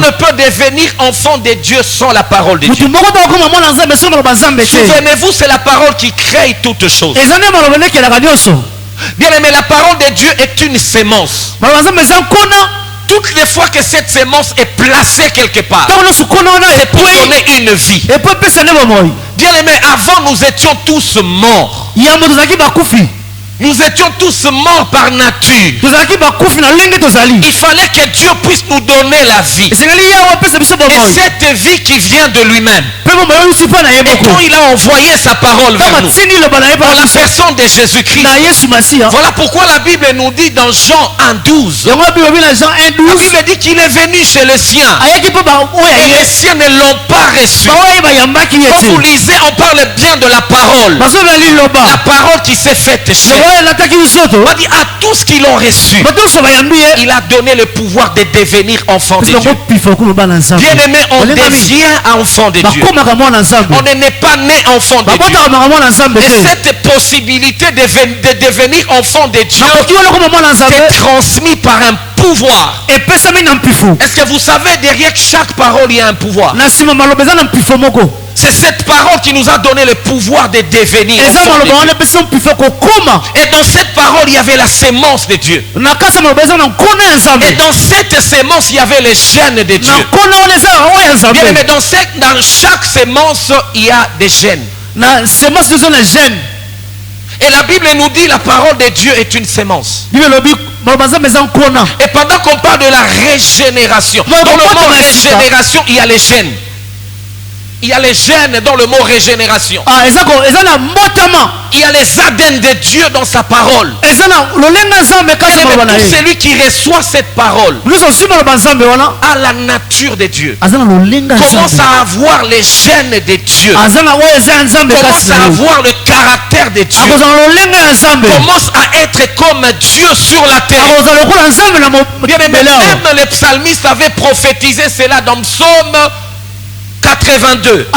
ne peut devenir enfant de Dieu sans la parole de Dieu. Souvenez-vous, c'est la parole qui crée toutes choses. Bien aimé, la parole de Dieu est une sémence. Toutes les fois que cette sémence est placée quelque part, c'est pour donner une vie. Bien aimé, avant nous étions tous morts. Nous étions tous morts par nature. Il fallait que Dieu puisse nous donner la vie. Et cette vie qui vient de lui-même. Et quand il a envoyé sa parole vers nous, dans la personne de Jésus-Christ. Voilà pourquoi la Bible nous dit dans Jean 1,12. La Bible dit qu'il est venu chez les siens. Et les siens ne l'ont pas reçu. Quand vous lisez, on parle bien de la parole. La parole qui s'est faite chair. On dit à tous qui l'ont reçu, il a donné le pouvoir de devenir enfant de Dieu. Bien aimé, on devient enfant de Dieu. On n'est pas né enfant de Dieu. Et cette possibilité de devenir enfant de Dieu est transmise par un pouvoir. Est-ce que vous savez, derrière chaque parole il y a un pouvoir? C'est cette parole qui nous a donné le pouvoir de devenir. Et dans cette parole, il y avait la sémence de Dieu. Et dans cette sémence, il y avait les gènes de Dieu. Bien, mais dans chaque sémence, il y a des gènes. Et la Bible nous dit la parole de Dieu est une sémence. Et pendant qu'on parle de la régénération, dans le mot régénération, il y a les gènes. Il y a les gènes dans le mot régénération. Il y a les ADN de Dieu dans sa parole. Et celui qui reçoit cette parole a la nature de Dieu. Commence à avoir les gènes de Dieu. Commence à avoir le caractère de Dieu. Commence à être comme Dieu sur la terre. Même les psalmistes avaient prophétisé cela dans Psaume 82.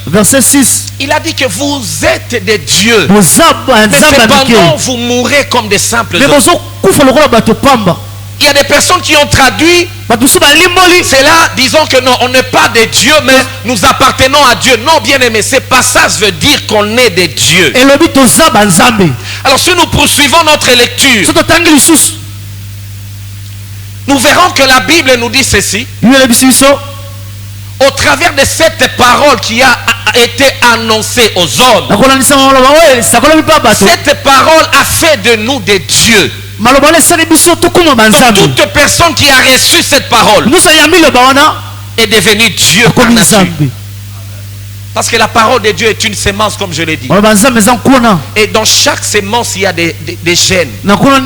Verset 6. Il a dit que vous êtes des dieux. Mais cependant vous mourrez comme des simples hommes. Il y a des personnes qui ont traduit cela disant que non, on n'est pas des dieux, mais nous appartenons à Dieu. Non, bien aimé, ce passage veut dire qu'on est des dieux. Alors si nous poursuivons notre lecture, nous verrons que la Bible nous dit ceci. Au travers de cette parole qui a été annoncée aux hommes, cette parole a fait de nous des dieux. Donc, toute personne qui a reçu cette parole est devenue Dieu par nature. Parce que la parole de Dieu est une sémence, comme je l'ai dit. Et dans chaque sémence, il y a des gènes. Et quand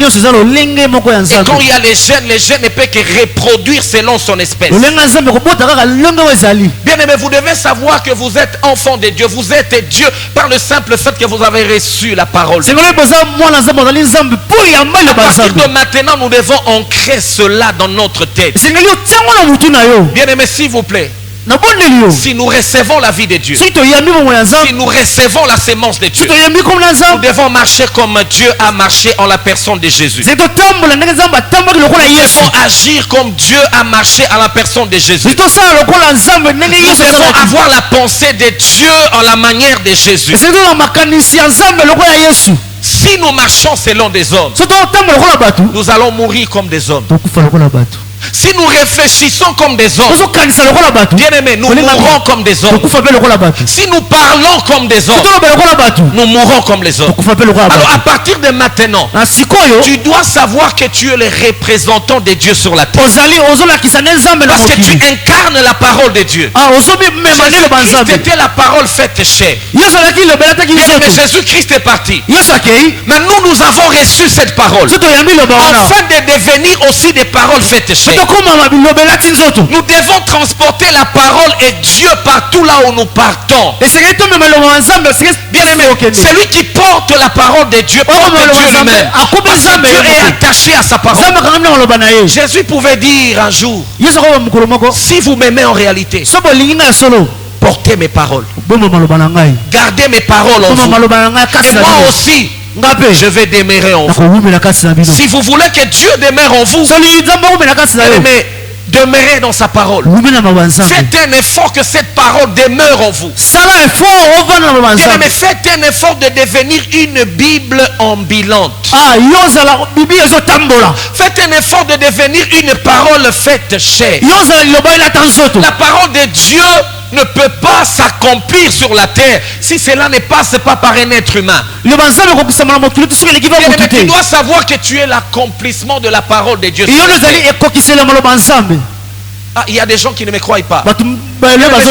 il y a les gènes ne peuvent que reproduire selon son espèce. Bien aimé, vous devez savoir que vous êtes enfant de Dieu. Vous êtes Dieu par le simple fait que vous avez reçu la parole. À partir de maintenant, nous devons ancrer cela dans notre tête. Bien aimé, s'il vous plaît. Si nous recevons la vie de Dieu, si nous recevons la sémence de Dieu, nous devons marcher comme Dieu a marché en la personne de Jésus. Nous devons agir comme Dieu a marché en la personne de Jésus. Nous devons avoir la pensée de Dieu en la manière de Jésus. Si nous marchons selon des hommes, nous allons mourir comme des hommes. Si nous réfléchissons comme des hommes, bien aimé, nous mourrons comme des hommes. Si nous parlons comme des hommes, nous mourrons comme les hommes. Alors à partir de maintenant, tu dois savoir que tu es le représentant de Dieu sur la terre. Parce que tu incarnes la parole de Dieu. Jésus-Christ était la parole faite chair. Bien aimé, Jésus-Christ est parti. Mais nous avons reçu cette parole afin de devenir aussi des paroles faites chair. Nous devons transporter la parole et Dieu partout là où nous partons. Bien aimé, celui qui porte la parole de Dieu porte Dieu lui-même. Parce que Dieu est attaché à sa parole. Jésus pouvait dire un jour, si vous m'aimez en réalité, portez mes paroles, gardez mes paroles en vous, et moi aussi je vais demeurer en vous. Si vous voulez que Dieu demeure en vous, mais demeurez dans sa parole. Faites un effort que cette parole demeure en vous. Mais faites un effort de devenir une Bible ambulante. Faites un effort de devenir une parole faite chair. La parole de Dieu ne peut pas s'accomplir sur la terre si cela ne passe pas par un être humain. Mais tu dois savoir que tu es l'accomplissement de la parole de Dieu. Il y a des gens qui ne me croient pas. Mais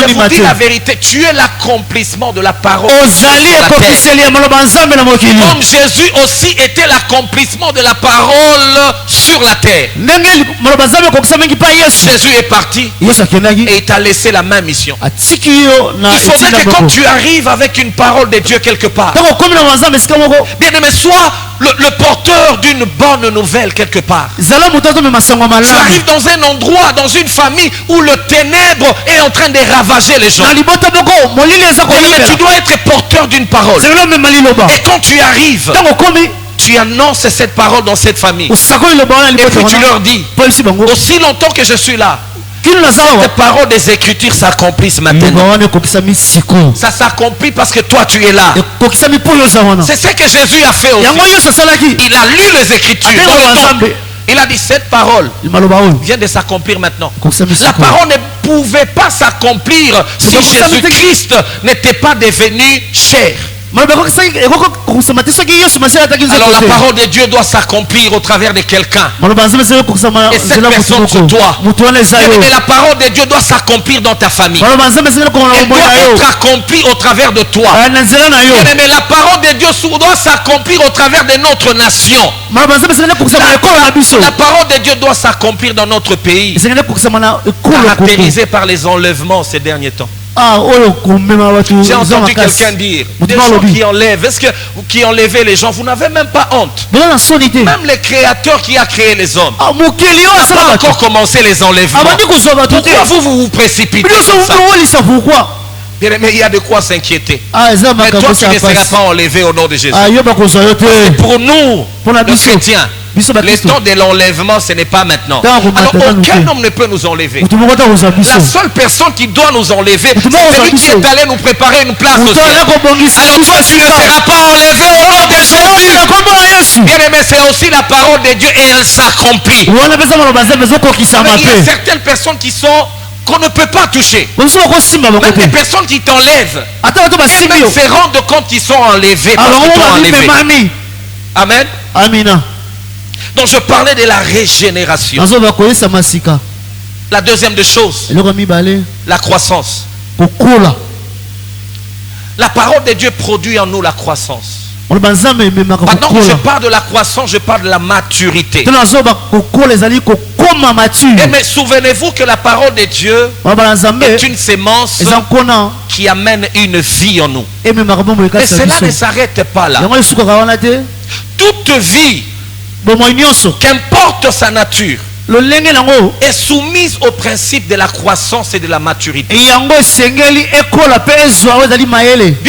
je vous dis la vérité, tu es l'accomplissement de la parole sur la terre. Comme Jésus aussi était l'accomplissement de la parole sur la terre. Jésus est parti et il t'a laissé la même mission. Il faudrait que quand tu arrives avec une parole de Dieu quelque part, bien aimé, sois le porteur d'une bonne nouvelle quelque part. Tu arrives dans un endroit, dans une famille où le ténèbre est en train de ravager les gens. Mais tu dois être porteur d'une parole. Et quand tu arrives, tu annonces cette parole dans cette famille. Et puis tu leur dis, aussi longtemps que je suis là, les paroles des Écritures s'accomplissent maintenant. Ça s'accomplit parce que toi tu es là. C'est ce que Jésus a fait aussi. Il a lu les Écritures dans le temple. Il a dit cette parole vient de s'accomplir maintenant. La parole ne pouvait pas s'accomplir si Jésus-Christ n'était pas devenu chair. Alors la parole de Dieu doit s'accomplir au travers de quelqu'un. Et cette personne c'est toi. Et la parole de Dieu doit s'accomplir dans ta famille. Elle doit être accomplie au travers de toi. Mais la parole de Dieu doit s'accomplir au travers de notre nation. La parole de Dieu doit s'accomplir dans notre pays, caractérisé par les enlèvements ces derniers temps. J'ai entendu quelqu'un dire, des gens qui enlèvent, qui enlevaient les gens, vous n'avez même pas honte. Même le créateur qui a créé les hommes n'a pas encore commencé les enlèvements. Pourquoi vous précipitez comme ça? Mais il y a de quoi s'inquiéter. Mais toi tu ne seras pas enlevé au nom de Jésus. Pour nous, les chrétiens, le temps de l'enlèvement, ce n'est pas maintenant. Alors aucun homme ne peut nous enlever. La seule personne qui doit nous enlever, c'est celui qui est allé nous préparer une place au ciel. Alors toi, tu ne seras pas enlevé au nom de Jésus. Bien aimé, c'est aussi la parole de Dieu et elle s'accomplit. Il y a certaines personnes qui sont qu'on ne peut pas toucher. Même les personnes qui t'enlèvent, elles se rendent compte qu'ils sont enlevés parce qu'ils t'ont enlevé. Amen. Amina. Donc je parlais de la régénération. La deuxième des choses, la croissance. La parole de Dieu produit en nous la croissance. Pendant que je parle de la croissance, je parle de la maturité. Mais souvenez-vous que la parole de Dieu est une sémence qui amène une vie en nous. Mais cela ne s'arrête pas là. Toute vie, qu'importe sa nature, est soumise au principe de la croissance et de la maturité. Bien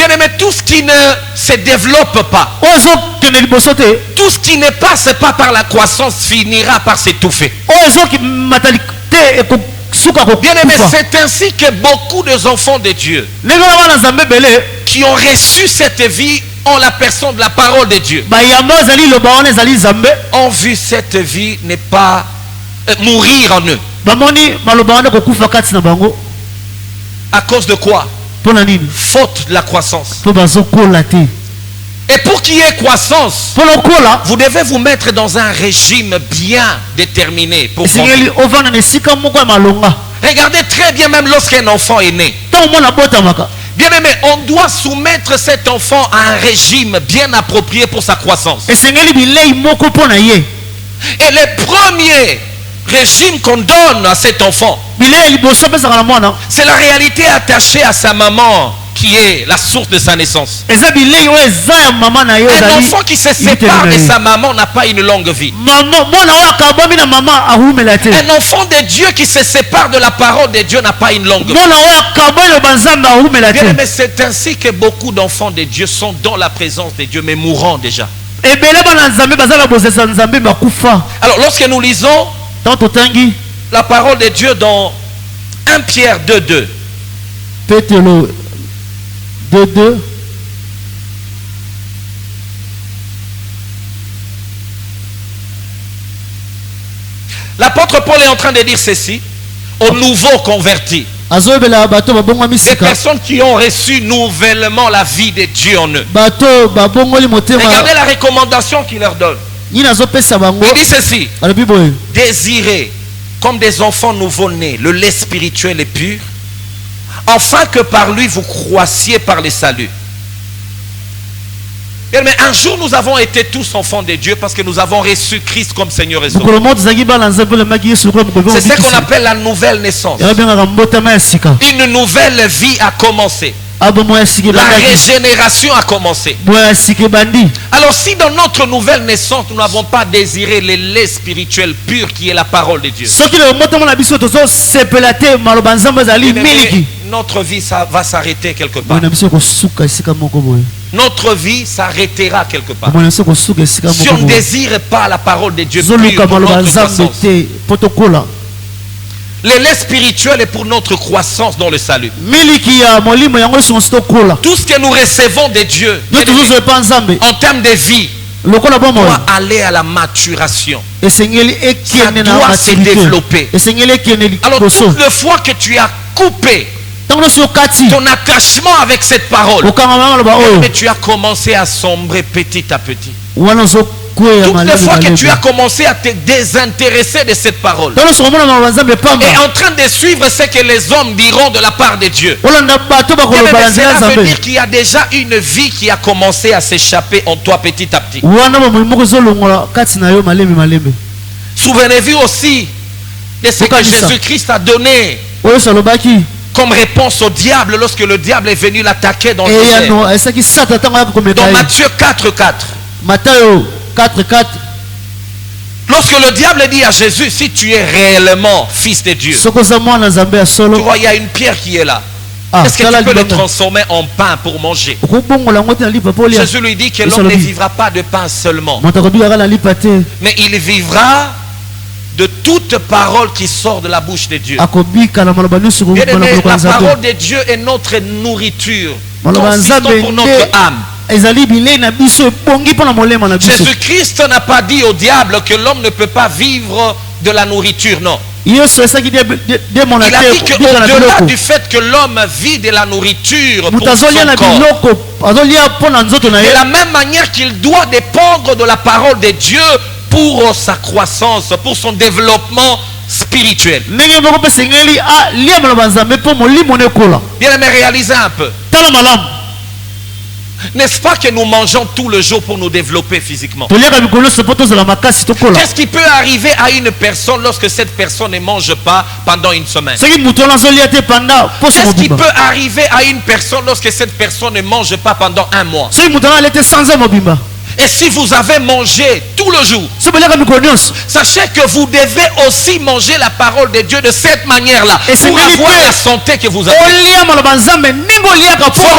aimé, tout ce qui ne se développe pas, tout ce qui ne passe pas par la croissance finira par s'étouffer. Bien aimé, c'est ainsi que beaucoup d'enfants de Dieu qui ont reçu cette vie en la personne de la parole de Dieu ont vu cette vie ne pas mourir en eux. À cause de quoi? Faute de la croissance. Et pour qu'il y ait croissance, vous devez vous mettre dans un régime bien déterminé pour grandir. Regardez très bien, même lorsqu'un enfant est né. Bien aimé, on doit soumettre cet enfant à un régime bien approprié pour sa croissance. Et le premier régime qu'on donne à cet enfant, c'est la réalité attachée à sa maman qui est la source de sa naissance. Un enfant qui se sépare de sa maman n'a pas une longue vie. Un enfant de Dieu qui se sépare de la parole de Dieu n'a pas une longue vie. Bien, mais c'est ainsi que beaucoup d'enfants de Dieu sont dans la présence de Dieu mais mourant déjà. Alors lorsque nous lisons la parole de Dieu dans 1 Pierre 2:2, 2:2, l'apôtre Paul est en train de dire ceci aux nouveaux convertis, des personnes qui ont reçu nouvellement la vie de Dieu en eux. Regardez la recommandation qu'il leur donne. Il dit ceci: désirez comme des enfants nouveau-nés le lait spirituel et pur, afin que par lui vous croissiez par les saluts. Mais un jour nous avons été tous enfants de Dieu parce que nous avons reçu Christ comme Seigneur et Sauveur. C'est ce qu'on appelle la nouvelle naissance. Une nouvelle vie a commencé. La régénération a commencé. Alors si dans notre nouvelle naissance nous n'avons pas désiré le lait spirituel pur qui est la parole de Dieu, notre vie ça va s'arrêter quelque part. Notre vie s'arrêtera quelque part. Si on ne désire pas la parole de Dieu pure pour notre croissance. Le lait spirituel est pour notre croissance dans le salut. Tout ce que nous recevons de Dieu en termes de vie doit aller à la maturation. Ça doit se développer. Alors toute la fois que tu as coupé ton attachement avec cette parole, mais tu as commencé à sombrer petit à petit. Toutes les fois que tu as commencé à te désintéresser de cette parole et en train de suivre ce que les hommes diront de la part de Dieu, cela veut dire qu'il y a déjà une vie qui a commencé à s'échapper en toi petit à petit. Souvenez-vous aussi de ce que Jésus-Christ a donné comme réponse au diable lorsque le diable est venu l'attaquer dans le désert. Dans Matthieu 4:4. Lorsque le diable dit à Jésus, si tu es réellement fils de Dieu, tu vois, il y a une pierre qui est là. Est-ce que tu peux le transformer en pain pour manger? Jésus lui dit que l'homme ne vivra pas de pain seulement, mais il vivra de toute parole qui sort de la bouche de Dieu. Bien-aimé, la parole de Dieu est notre nourriture, consistant pour notre âme. Jésus-Christ n'a pas dit au diable que l'homme ne peut pas vivre de la nourriture, non. Il a dit qu'au-delà du fait que l'homme vit de la nourriture pour son corps, de la même manière qu'il doit dépendre de la parole de Dieu pour sa croissance, pour son développement spirituel. Bien aimé, réalisez un peu. N'est-ce pas que nous mangeons tout le jour pour nous développer physiquement? Qu'est-ce qui peut arriver à une personne lorsque cette personne ne mange pas pendant une semaine? Qu'est-ce qui peut arriver à une personne lorsque cette personne ne mange pas pendant un mois? Et si vous avez mangé tout le jour, sachez que vous devez aussi manger la parole de Dieu de cette manière-là pour avoir la santé que vous avez.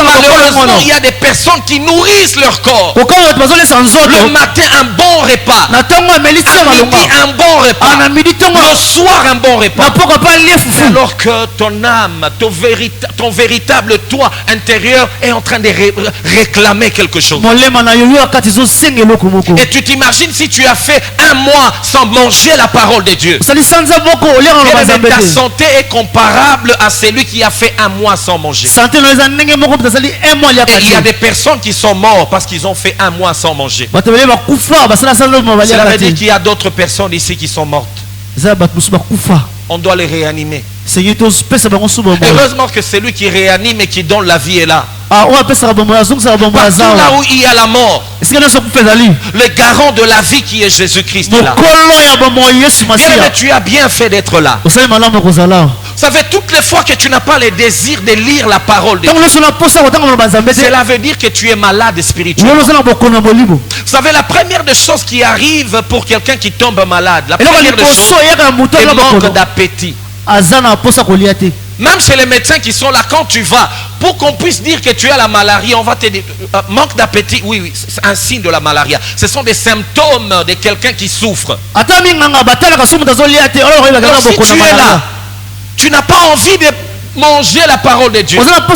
Malheureusement, il y a des personnes qui nourrissent leur corps. Le matin, un bon repas. À midi, un bon repas. Le soir, un bon repas. Alors que ton âme, ton véritable toi intérieur est en train de réclamer quelque chose. Et tu t'imagines si tu as fait un mois sans manger la parole de Dieu. Ta santé est comparable à celui qui a fait un mois sans manger. Et il y a des personnes qui sont mortes parce qu'ils ont fait un mois sans manger. Cela veut dire qu'il y a d'autres personnes ici qui sont mortes. On doit les réanimer. Heureusement que celui qui réanime et qui donne la vie est là. Partout là où il y a la mort, le garant de la vie qui est Jésus-Christ est là. Bien, tu as bien fait d'être là. Vous savez, toutes les fois que tu n'as pas le désir de lire la parole de Dieu, cela veut dire que tu es malade spirituellement. Vous savez, la première des choses qui arrive pour quelqu'un qui tombe malade, la première des choses, c'est le manque d'appétit. Même chez les médecins qui sont là, quand tu vas, pour qu'on puisse dire que tu as la malaria, on va te dire, manque d'appétit, oui, c'est un signe de la malaria. Ce sont des symptômes de quelqu'un qui souffre. Donc si tu es là, tu n'as pas envie de manger la parole de Dieu. Tu n'as pas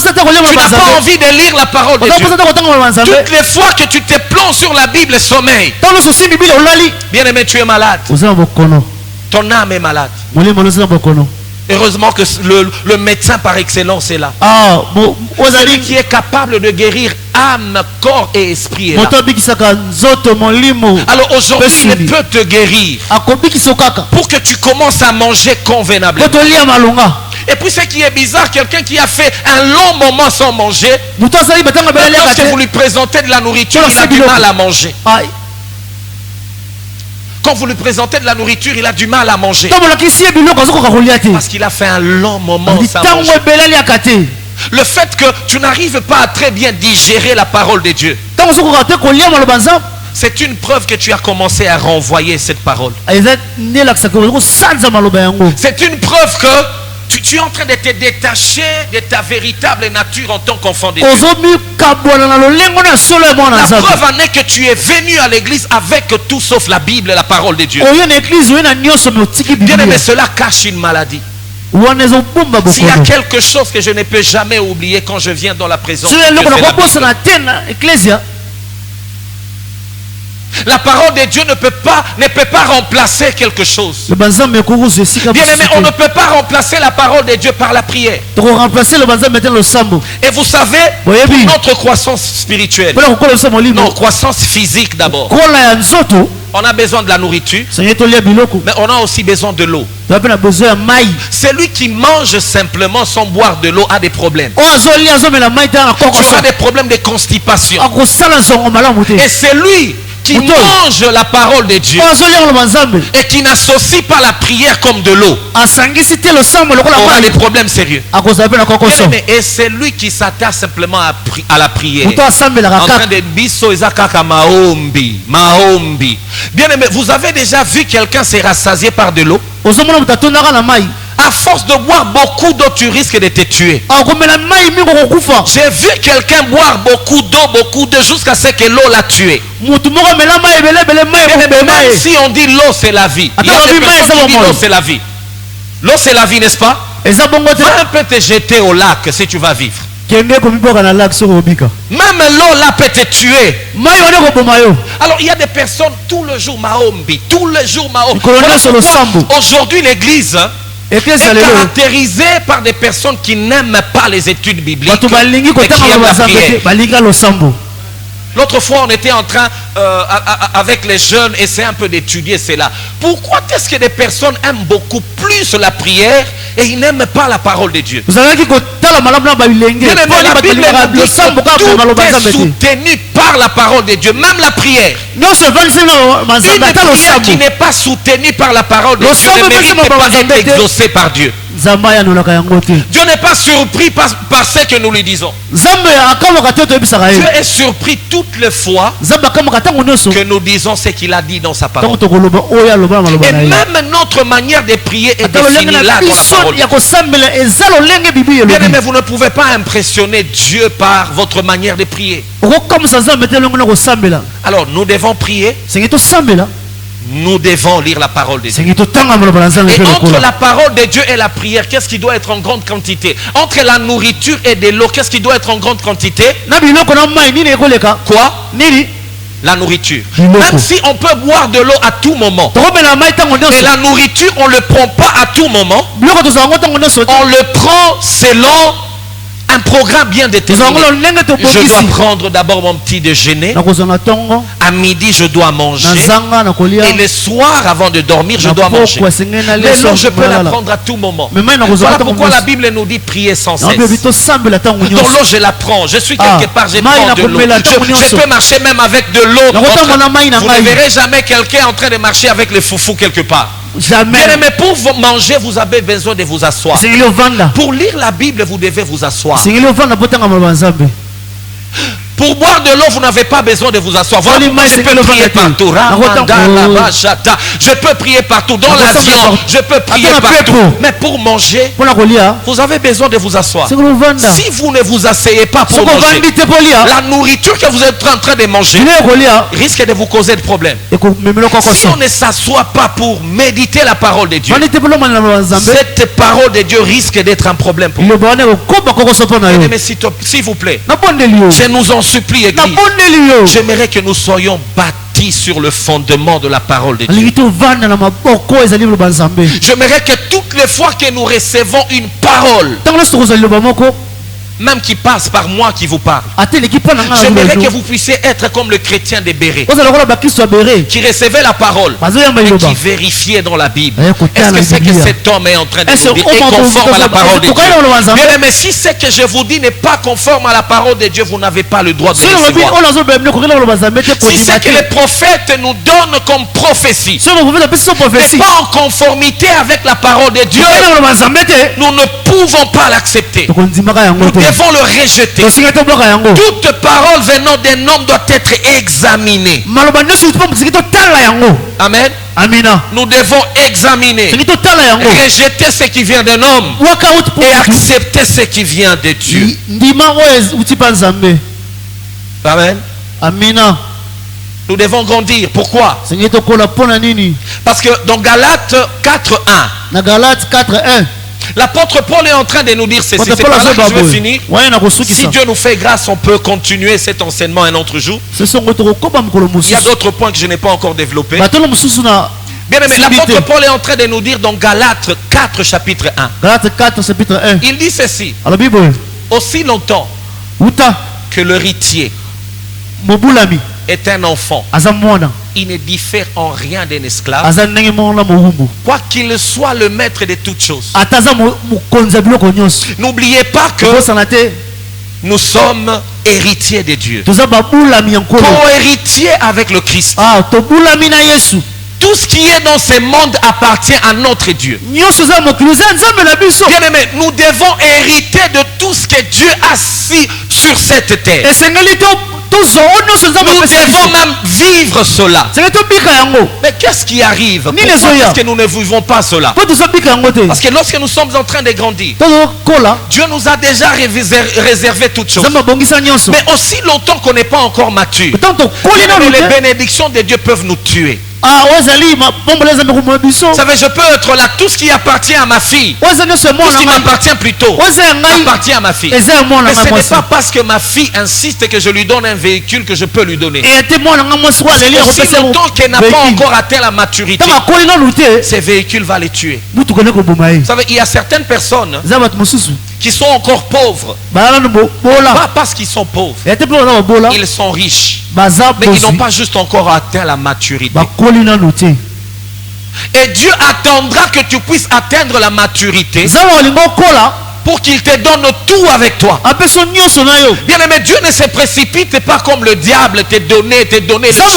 envie de lire la parole de Dieu. Toutes les fois que tu te plonges sur la Bible, sommeil. Bien aimé, tu es malade. Ton âme est malade. Heureusement que le médecin par excellence est là. Celui qui est capable de guérir âme, corps et esprit est là. Alors aujourd'hui, il peut te guérir pour que tu commences à manger convenablement. Et puis ce qui est bizarre, quelqu'un qui a fait un long moment sans manger, lorsque vous lui présentez de la nourriture, il a du mal à manger. Quand vous lui présentez de la nourriture, il a du mal à manger. Parce qu'il a fait un long moment sans manger. Le fait que tu n'arrives pas à très bien digérer la parole de Dieu, c'est une preuve que tu as commencé à renvoyer cette parole. C'est une preuve que tu es en train de te détacher de ta véritable nature en tant qu'enfant de Dieu. La preuve en est que tu es venu à l'église avec tout sauf la Bible et la parole de Dieu. Bien aimé, cela cache une maladie. S'il y a quelque chose que je ne peux jamais oublier quand je viens dans la présence de Dieu, la parole de Dieu ne peut pas remplacer quelque chose. Bien aimé, on ne peut pas remplacer la parole de Dieu par la prière. Et vous savez, pour notre croissance spirituelle, notre croissance physique d'abord, on a besoin de la nourriture, mais on a aussi besoin de l'eau. Celui qui mange simplement sans boire de l'eau a des problèmes. Tu auras des problèmes de constipation. Et celui qui mange la parole de Dieu et qui n'associe pas la prière comme de l'eau aura des problèmes sérieux. Et c'est lui qui s'attache simplement à la prière en train de biso ezakaka maombi. Bien aimé, vous avez déjà vu quelqu'un se rassasier par de l'eau? À force de boire beaucoup d'eau, tu risques de te tuer. J'ai vu quelqu'un boire beaucoup d'eau jusqu'à ce que l'eau l'a tué. Même si on dit l'eau c'est la vie, il y a des personnes qui disent l'eau c'est la vie. L'eau c'est la vie, n'est-ce pas? Va un peu te jeter au lac si tu vas vivre. Même l'eau là peut te tuer. Alors il y a des personnes tout le jour maombi, tout le jour maombi. Aujourd'hui l'église est caractérisée par des personnes qui n'aiment pas les études bibliques et qui aiment la prière. L'autre fois, on était en train, avec les jeunes, essayer un peu d'étudier cela. Pourquoi est-ce que des personnes aiment beaucoup plus la prière et ils n'aiment pas la parole de Dieu? La Bible dit que tout est soutenu par la parole de Dieu, même la prière. Une prière qui n'est pas soutenue par la parole de Dieu ne mérite pas d'être exaucée par Dieu. Dieu n'est pas surpris par ce que nous lui disons. Dieu est surpris toutes les fois que nous disons ce qu'il a dit dans sa parole. Et même notre manière de prier est définie là dans la parole. Bien aimé, vous ne pouvez pas impressionner Dieu par votre manière de prier. Alors nous devons prier. Nous devons lire la parole de Dieu. Et entre la parole de Dieu et la prière, qu'est-ce qui doit être en grande quantité? Entre la nourriture et de l'eau, qu'est-ce qui doit être en grande quantité? Quoi? La nourriture. Même si on peut boire de l'eau à tout moment, mais la nourriture on ne le prend pas à tout moment. On le prend selon un programme bien déterminé. Je dois prendre d'abord mon petit déjeuner. À midi, je dois manger. Et le soir, avant de dormir, je dois manger. Mais l'eau, je peux la prendre à tout moment. Voilà pourquoi la Bible nous dit prier sans cesse. Dans l'eau, je la prends. Je suis quelque part, je prends de l'eau. Je peux marcher même avec de l'eau. Vous ne verrez jamais quelqu'un en train de marcher avec les foufous quelque part. Jamais. Mais pour manger, vous avez besoin de vous asseoir. Pour lire la Bible, vous devez vous asseoir. Pour boire de l'eau, vous n'avez pas besoin de vous asseoir. Voilà, je peux prier partout. Je peux prier partout. Dans l'avion, je peux prier partout. Mais pour manger, vous avez besoin de vous asseoir. Si vous ne vous asseyez pas pour manger, la nourriture que vous êtes en train de manger risque de vous causer des problèmes. Si on ne s'assoit pas pour méditer la parole de Dieu, cette parole de Dieu risque d'être un problème pour vous. Mais s'il vous plaît, je nous en supplie, église, j'aimerais que nous soyons bâtis sur le fondement de la parole de Dieu. J'aimerais que toutes les fois que nous recevons une parole, même qui passe par moi qui vous parle, j'aimerais que vous puissiez être comme le chrétien de Béret, qui recevait la parole et qui vérifiait dans la Bible. Est-ce que c'est que cet homme est en train de nous dire est conforme à la parole de Dieu? Bien, mais si ce que je vous dis n'est pas conforme à la parole de Dieu, vous n'avez pas le droit de recevoir. Si ce que les prophètes nous donnent comme prophétie n'est pas en conformité avec la parole de Dieu, nous ne pouvons pas l'accepter. Nous devons le rejeter. Toute parole venant d'un homme doit être examinée. Amen. Nous devons examiner, rejeter ce qui vient d'un homme et accepter ce qui vient de Dieu. Amen. Nous devons grandir. Pourquoi? Parce que dans Galates 4:1, L'apôtre Paul est en train de nous dire ceci. C'est par là que je vais finir. Si Dieu nous fait grâce, on peut continuer cet enseignement un autre jour. Il y a d'autres points que je n'ai pas encore développés. Bien aimé, l'apôtre Paul est en train de nous dire dans Galates 4 chapitre 1. Galates 4 chapitre 1. Il dit ceci. Aussi longtemps que l'héritier est un enfant, il ne diffère en rien d'un esclave, quoi qu'il soit le maître de toutes choses. N'oubliez pas que nous sommes héritiers de Dieu, co-héritiers avec le Christ. Tout ce qui est dans ce monde appartient à notre Dieu. Bien aimé, nous devons hériter de tout ce que Dieu a assis sur cette terre. Nous devons même vivre cela. Mais qu'est-ce qui arrive? Pourquoi est-ce que nous ne vivons pas cela? Parce que lorsque nous sommes en train de grandir, Dieu nous a déjà réservé toutes choses. Mais aussi longtemps qu'on n'est pas encore mature, les bénédictions de Dieu peuvent nous tuer. Vous savez, je peux être là. Tout ce qui appartient à ma fille, tout ce qui m'appartient plutôt, appartient à ma fille. Mais ce n'est pas parce que ma fille insiste que je lui donne un véhicule que je peux lui donner. Aussi longtemps qu'elle n'a pas encore atteint la maturité, ce véhicule va les tuer. Vous savez, il y a certaines personnes qui sont encore pauvres. Pas parce qu'ils sont pauvres. Ils sont riches. Mais ils n'ont pas juste encore atteint la maturité. Et Dieu attendra que tu puisses atteindre la maturité pour qu'il te donne tout avec toi. Bien aimé, Dieu ne se précipite pas comme le diable te donner les choses.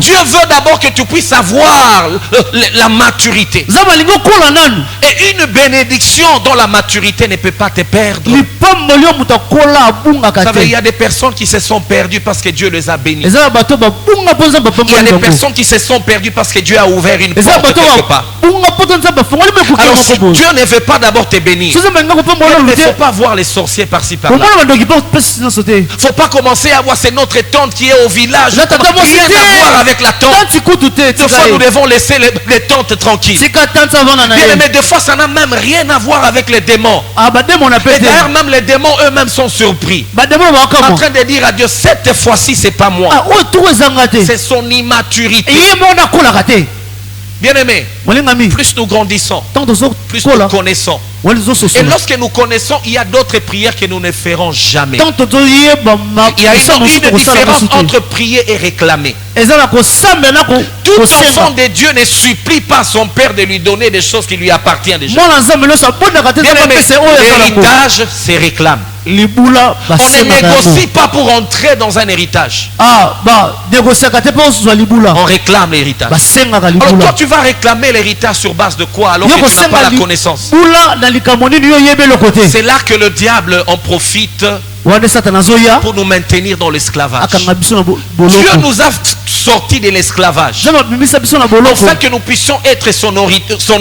Dieu veut d'abord que tu puisses avoir la maturité. Et une bénédiction dont la maturité ne peut pas te perdre. Vous savez, il y a des personnes qui se sont perdues parce que Dieu les a bénis. Il y a des personnes qui se sont perdues parce que Dieu a ouvert une porte quelque part. Alors si Dieu ne veut pas d'abord te bénir, il ne faut pas voir les sorciers par-ci par-là. Il ne faut pas commencer à voir c'est notre tante qui est au village. Rien à voir avec la tante. Des fois nous devons laisser les tantes tranquilles. Mais des fois ça n'a même rien à voir avec les démons. Et d'ailleurs même les démons eux-mêmes sont surpris, en train de dire à Dieu, cette fois-ci c'est pas moi, c'est son immaturité. Bien aimé, plus nous grandissons, plus nous connaissons. Et lorsque nous connaissons, il y a d'autres prières que nous ne ferons jamais. Il y a une différence entre prier et réclamer. Tout enfant de Dieu ne supplie pas son père de lui donner des choses qui lui appartiennent déjà. L'héritage, c'est réclame. On ne négocie pas pour entrer dans un héritage. On réclame l'héritage. Alors toi tu vas réclamer l'héritage sur base de quoi alors que tu n'as pas la connaissance? C'est là que le diable en profite pour nous maintenir dans l'esclavage. Dieu nous a sortis de l'esclavage afin que nous puissions être son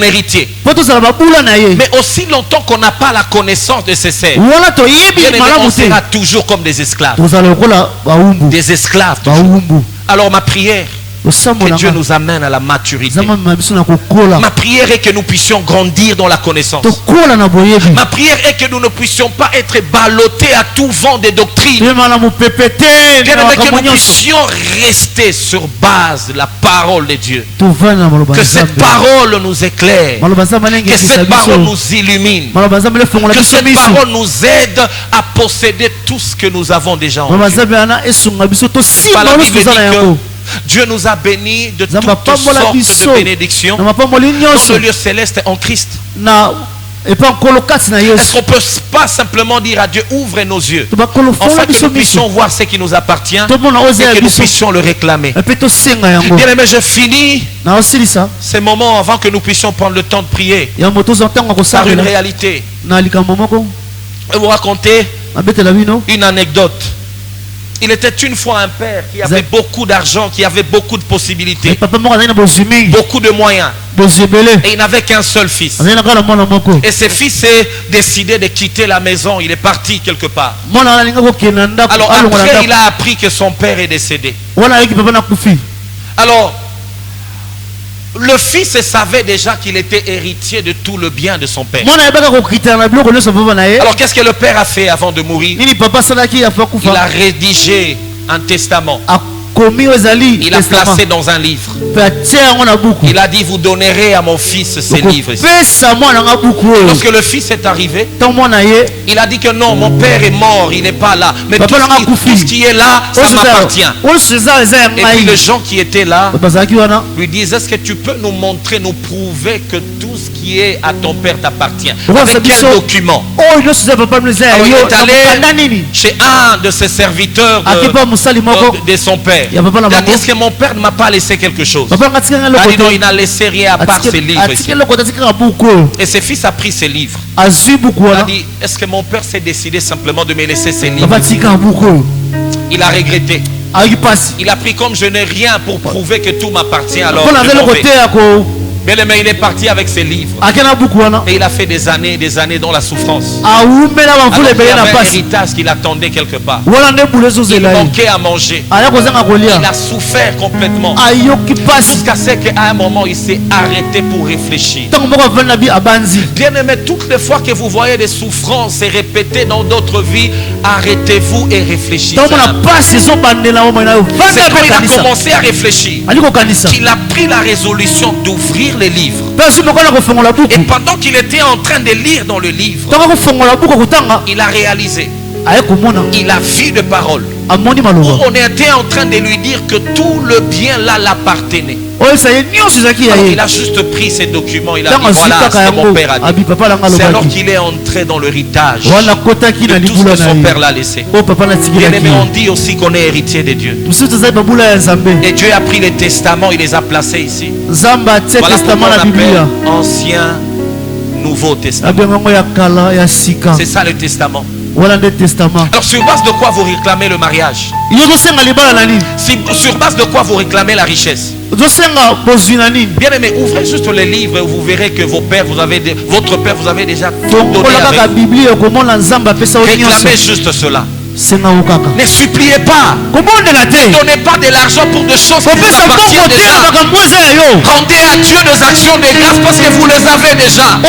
héritier. Mais aussi longtemps qu'on n'a pas la connaissance de ses serfs, on sera toujours comme des esclaves. Des esclaves toujours. Alors ma prière, que Dieu nous amène à la maturité. Ma prière est que nous puissions grandir dans la connaissance. Ma prière est que nous ne puissions pas être ballottés à tout vent des doctrines. Que nous puissions rester sur base de la parole de Dieu. Que cette parole nous éclaire. Que cette parole nous illumine. Que cette parole nous aide à posséder tout ce que nous avons déjà en Dieu. Dieu nous a bénis de toutes sortes de bénédictions dans le lieu céleste en Christ. Est-ce qu'on ne peut pas simplement dire à Dieu, ouvre nos yeux afin que nous puissions voir ce qui nous appartient et que nous puissions le réclamer? Bien aimé, je finis ces moments avant que nous puissions prendre le temps de prier par une réalité. Je vais vous raconter une anecdote. Il était une fois un père qui avait beaucoup d'argent, qui avait beaucoup de possibilités, beaucoup de moyens. Et il n'avait qu'un seul fils. Et ce fils est décidé de quitter la maison. Il est parti quelque part. Alors après, il a appris que son père est décédé. Alors, Le fils savait déjà qu'il était héritier de tout le bien de son père. Alors qu'est-ce que le père a fait avant de mourir? Il a rédigé un testament. Il a placé dans un livre. Il a dit, vous donnerez à mon fils ces livres. Lorsque le fils est arrivé, il a dit que non, mon père est mort, il n'est pas là. Mais tout ce qui est là, ça m'appartient. Et puis les gens qui étaient là lui disent, est-ce que tu peux nous montrer, nous prouver que tout ce qui est à ton père t'appartient? Avec quel document? Alors il est allé chez un de ses serviteurs de son père. Il a dit, est-ce que mon père ne m'a pas laissé quelque chose? Il a dit non, il n'a laissé rien à part ses livres ici. Et ses fils a pris ses livres. Il a dit, est-ce que mon père s'est décidé simplement de me laisser ses livres? Il a regretté. Il a pris comme je n'ai rien pour prouver que tout m'appartient. Alors mais il est parti avec ses livres. Et il a fait des années dans la souffrance. Alors, il y avait un héritage qu'il attendait quelque part. Il manquait à manger. Il a souffert complètement. Jusqu'à ce qu'à un moment il s'est arrêté pour réfléchir. Bien aimé, toutes les fois que vous voyez des souffrances se répéter dans d'autres vies, arrêtez-vous et réfléchissez. C'est quand il a commencé à réfléchir qu'il a pris la résolution d'ouvrir les livres. Et pendant qu'il était en train de lire dans le livre, il a réalisé, il a vu de paroles où on était en train de lui dire que tout le bien là l'appartenait. Il a juste pris ces documents, il a dit voilà ce que mon père a dit. C'est alors qu'il est entré dans l'héritage de tout ce que son père l'a laissé. Bien aimé, on dit aussi qu'on est héritier de Dieu. Et Dieu a pris les testaments, il les a placés ici. Voilà pourquoi on appelle Ancien Nouveau Testament. C'est ça le testament. Alors sur base de quoi vous réclamez le mariage? Sur base de quoi vous réclamez la richesse? Bien aimé, ouvrez juste les livres et vous verrez que votre père vous avez déjà tout donné avec. Réclamez juste cela. Ne suppliez pas. Ne donnez pas de l'argent pour des choses qui vous appartiennent déjà. Rendez à Dieu des actions de grâce parce que vous les avez déjà.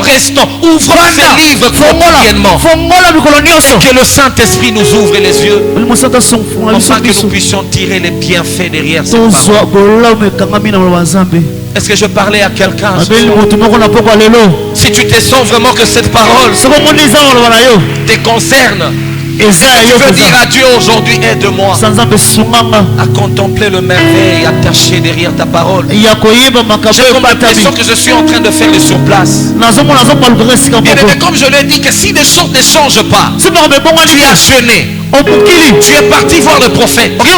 Restons. Ouvrons ces livres quotidiennement. Et que le Saint-Esprit nous ouvre les yeux afin que nous puissions tirer les bienfaits derrière cette parole. Est-ce que je parlais à quelqu'un? Si tu te sens vraiment que cette parole te concerne, tu veux dire à Dieu aujourd'hui, aide-moi à contempler le merveille attaché derrière ta parole. J'ai comme l'impression que je suis en train de faire le surplace. Et comme je l'ai dit, que si les choses ne changent pas, tu as jeûné, tu es parti voir le prophète, tu es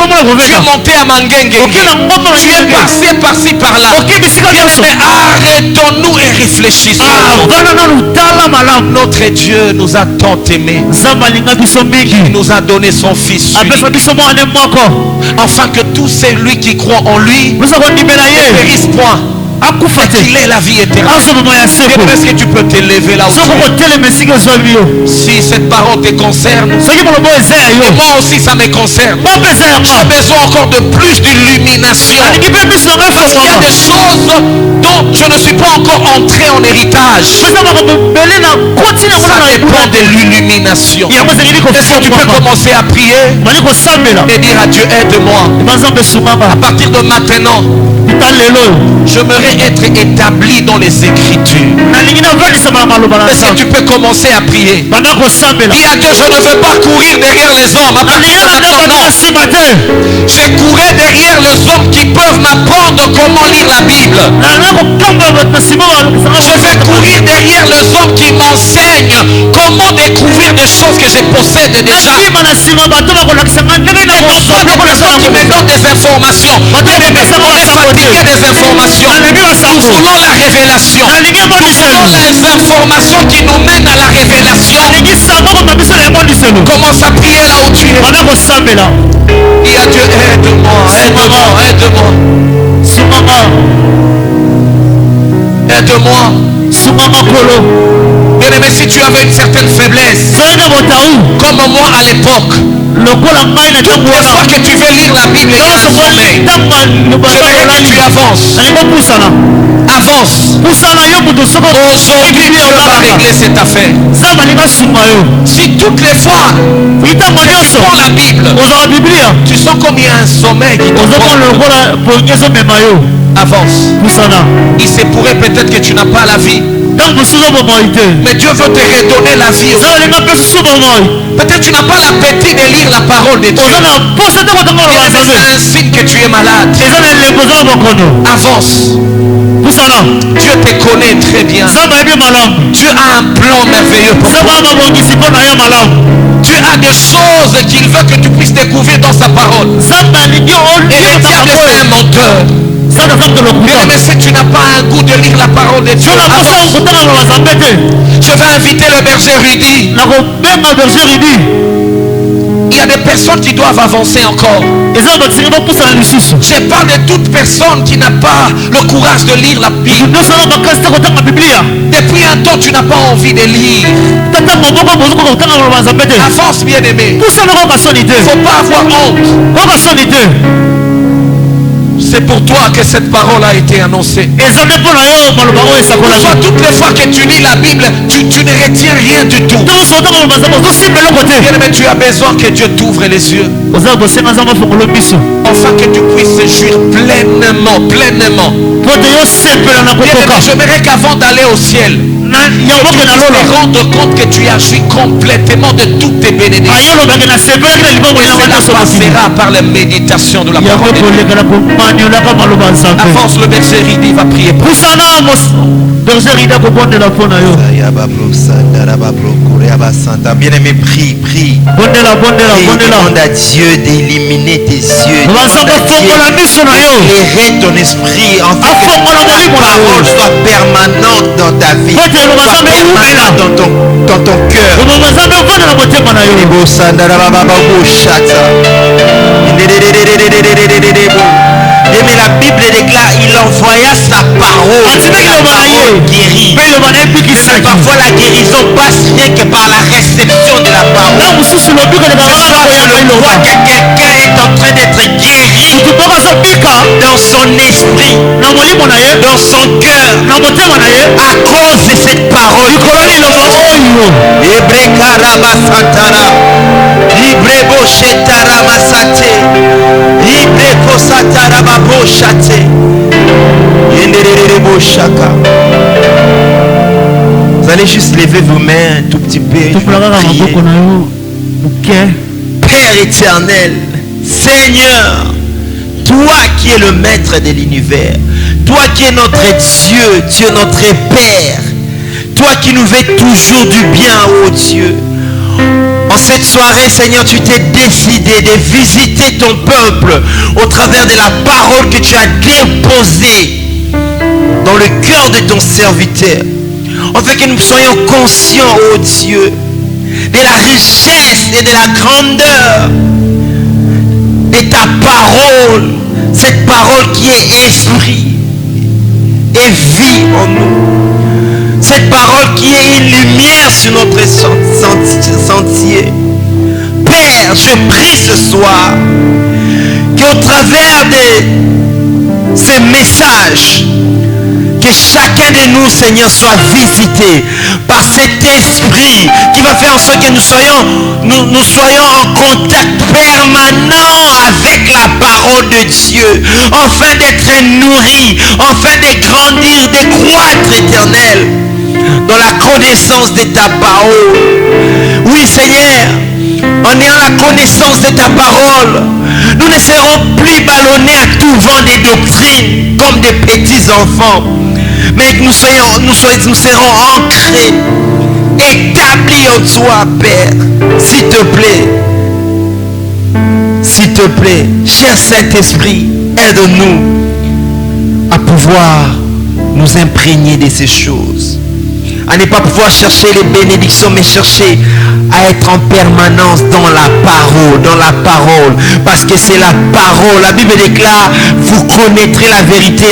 monté à Mangengue, tu es passé par-ci par-là. Mais arrêtons-nous et réfléchissons. Notre Dieu nous a tant aimés, il nous a donné son Fils unique, afin que tous celui qui croient en lui ne périssent point, qu'il ait la vie éternelle. Est-ce que tu peux t'élever là où tu es? Si cette parole te concerne, et moi aussi ça me concerne, j'ai besoin encore de plus d'illumination. Parce qu'il y a des choses dont je ne suis pas encore entré en héritage. Ça dépend de l'illumination. Est-ce que tu peux commencer à prier et dire à Dieu, aide-moi. À partir de maintenant, j'aimerais être établi dans les Écritures. Est-ce que tu peux commencer à prier? Dis à Dieu, je ne veux pas courir derrière les hommes. Je courais derrière les hommes qui peuvent m'apprendre comment lire la Bible. Je vais courir derrière les hommes qui m'enseignent comment découvrir des choses que je possède déjà. Et non pas des personnes qui me donnent des informations. On est fatigué des informations. Nous voulons la révélation. Nous voulons les informations qui nous mènent à la révélation. Commence à prier là où tu es. Dis à Dieu, aide-moi. Bien aimé, si tu avais une certaine faiblesse, comme moi à l'époque, Toutes les fois que tu veux lire la Bible, il y a un sommeil. Je veux que tu avances. Avance. Aujourd'hui, Dieu va régler cette affaire. Si toutes les fois que tu prends la Bible, tu sens comme il y a un sommeil qui te avance. Il se pourrait peut-être que tu n'as pas la vie. Mais Dieu veut te redonner la vie aussi. Peut-être tu n'as pas l'appétit de lire la parole de Dieu. C'est un signe que tu es malade. Avance. Dieu te connaît très bien. Dieu a un plan merveilleux pour toi. Dieu a des choses qu'il veut que tu puisses découvrir dans sa parole. Et le diable est un menteur. Mais si tu n'as pas un goût de lire la parole de Dieu, je vais inviter le berger Rudy. Il y a des personnes qui doivent avancer encore. Je parle de toute personne qui n'a pas le courage de lire la Bible. Depuis un temps, tu n'as pas envie de lire. Avance, bien-aimé. Il ne faut pas avoir honte. C'est pour toi que cette parole a été annoncée. Toutes les fois que tu lis la Bible, tu ne retiens rien du tout. Mais tu as besoin que Dieu t'ouvre les yeux. Afin que tu puisses jouir pleinement. J'aimerais qu'avant d'aller au ciel, tu te rendre compte que tu as joui complètement de toutes tes bénédictions. Et cela passera par la méditation de la parole de Dieu. Avance, le berger Ridi va prier pour bien-aimé, prie. Et demande à Dieu d'éliminer tes yeux, d'éclairer ton esprit, afin que la parole soit permanente dans ta vie, soit permanente dans ton cœur. Mais la Bible déclare, il envoya sa parole, guérit. Mais parfois la guérison passe rien que par la réception de la parole. Ce soir, je vois que quelqu'un est en train d'être guéri dans son esprit, dans son cœur, à cause de cette parole. Vous allez juste lever vos mains un tout petit peu. Père éternel, Seigneur, toi qui es le maître de l'univers, toi qui es notre Dieu, Dieu notre Père, toi qui nous veux toujours du bien, ô Dieu. En cette soirée, Seigneur, tu t'es décidé de visiter ton peuple au travers de la parole que tu as déposée dans le cœur de ton serviteur. Afin que nous soyons conscients, ô Dieu, de la richesse et de la grandeur de ta parole. Cette parole qui est esprit et vie en nous. Cette parole qui est une lumière sur notre sentier. Père, je prie ce soir qu'au travers de ces messages, que chacun de nous, Seigneur, soit visité par cet esprit qui va faire en sorte que nous soyons en contact permanent avec la parole de Dieu, afin d'être nourris, afin de grandir, de croître, Éternel, dans la connaissance de ta parole. Oui, Seigneur, en ayant la connaissance de ta parole, nous ne serons plus ballonnés à tout vent des doctrines comme des petits enfants, mais nous serons ancrés, établis en toi, Père. S'il te plaît, cher Saint-Esprit, aide-nous à pouvoir nous imprégner de ces choses, à ne pas pouvoir chercher les bénédictions, mais chercher à être en permanence dans la parole, parce que c'est la parole. La Bible déclare, vous connaîtrez la vérité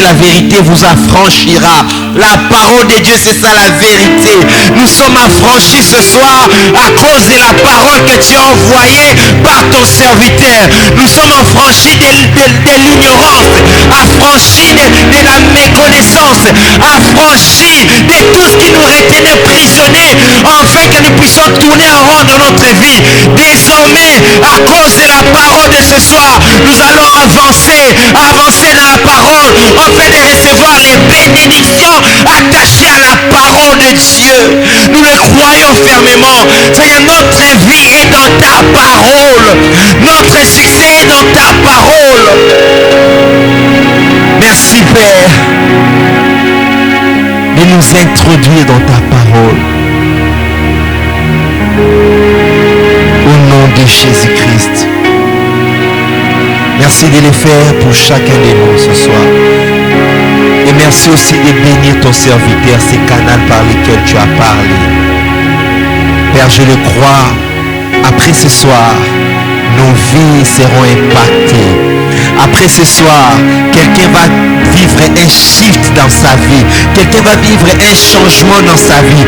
vous affranchira. La parole de Dieu, c'est ça la vérité. Nous sommes affranchis ce soir à cause de la parole que tu as envoyée par ton ton serviteur. Nous sommes affranchis de l'ignorance, affranchis de la méconnaissance, affranchis de tout ce qui nous retenait prisonniers, afin que nous puissions tourner en rond dans notre vie. Désormais, à cause de la parole de ce soir, nous allons avancer dans la parole, afin de recevoir les bénédictions attachées à la parole de Dieu. Nous le croyons fermement. Seigneur, notre vie est dans ta parole. Notre succès est dans ta parole. Merci Père de nous introduire dans ta parole. Au nom de Jésus-Christ. Merci de le faire pour chacun de nous ce soir. Et merci aussi de bénir ton serviteur, ces canaux par lesquels tu as parlé. Père, je le crois, après ce soir, nos vies seront impactées. Après ce soir, quelqu'un va vivre un shift dans sa vie. Quelqu'un va vivre un changement dans sa vie.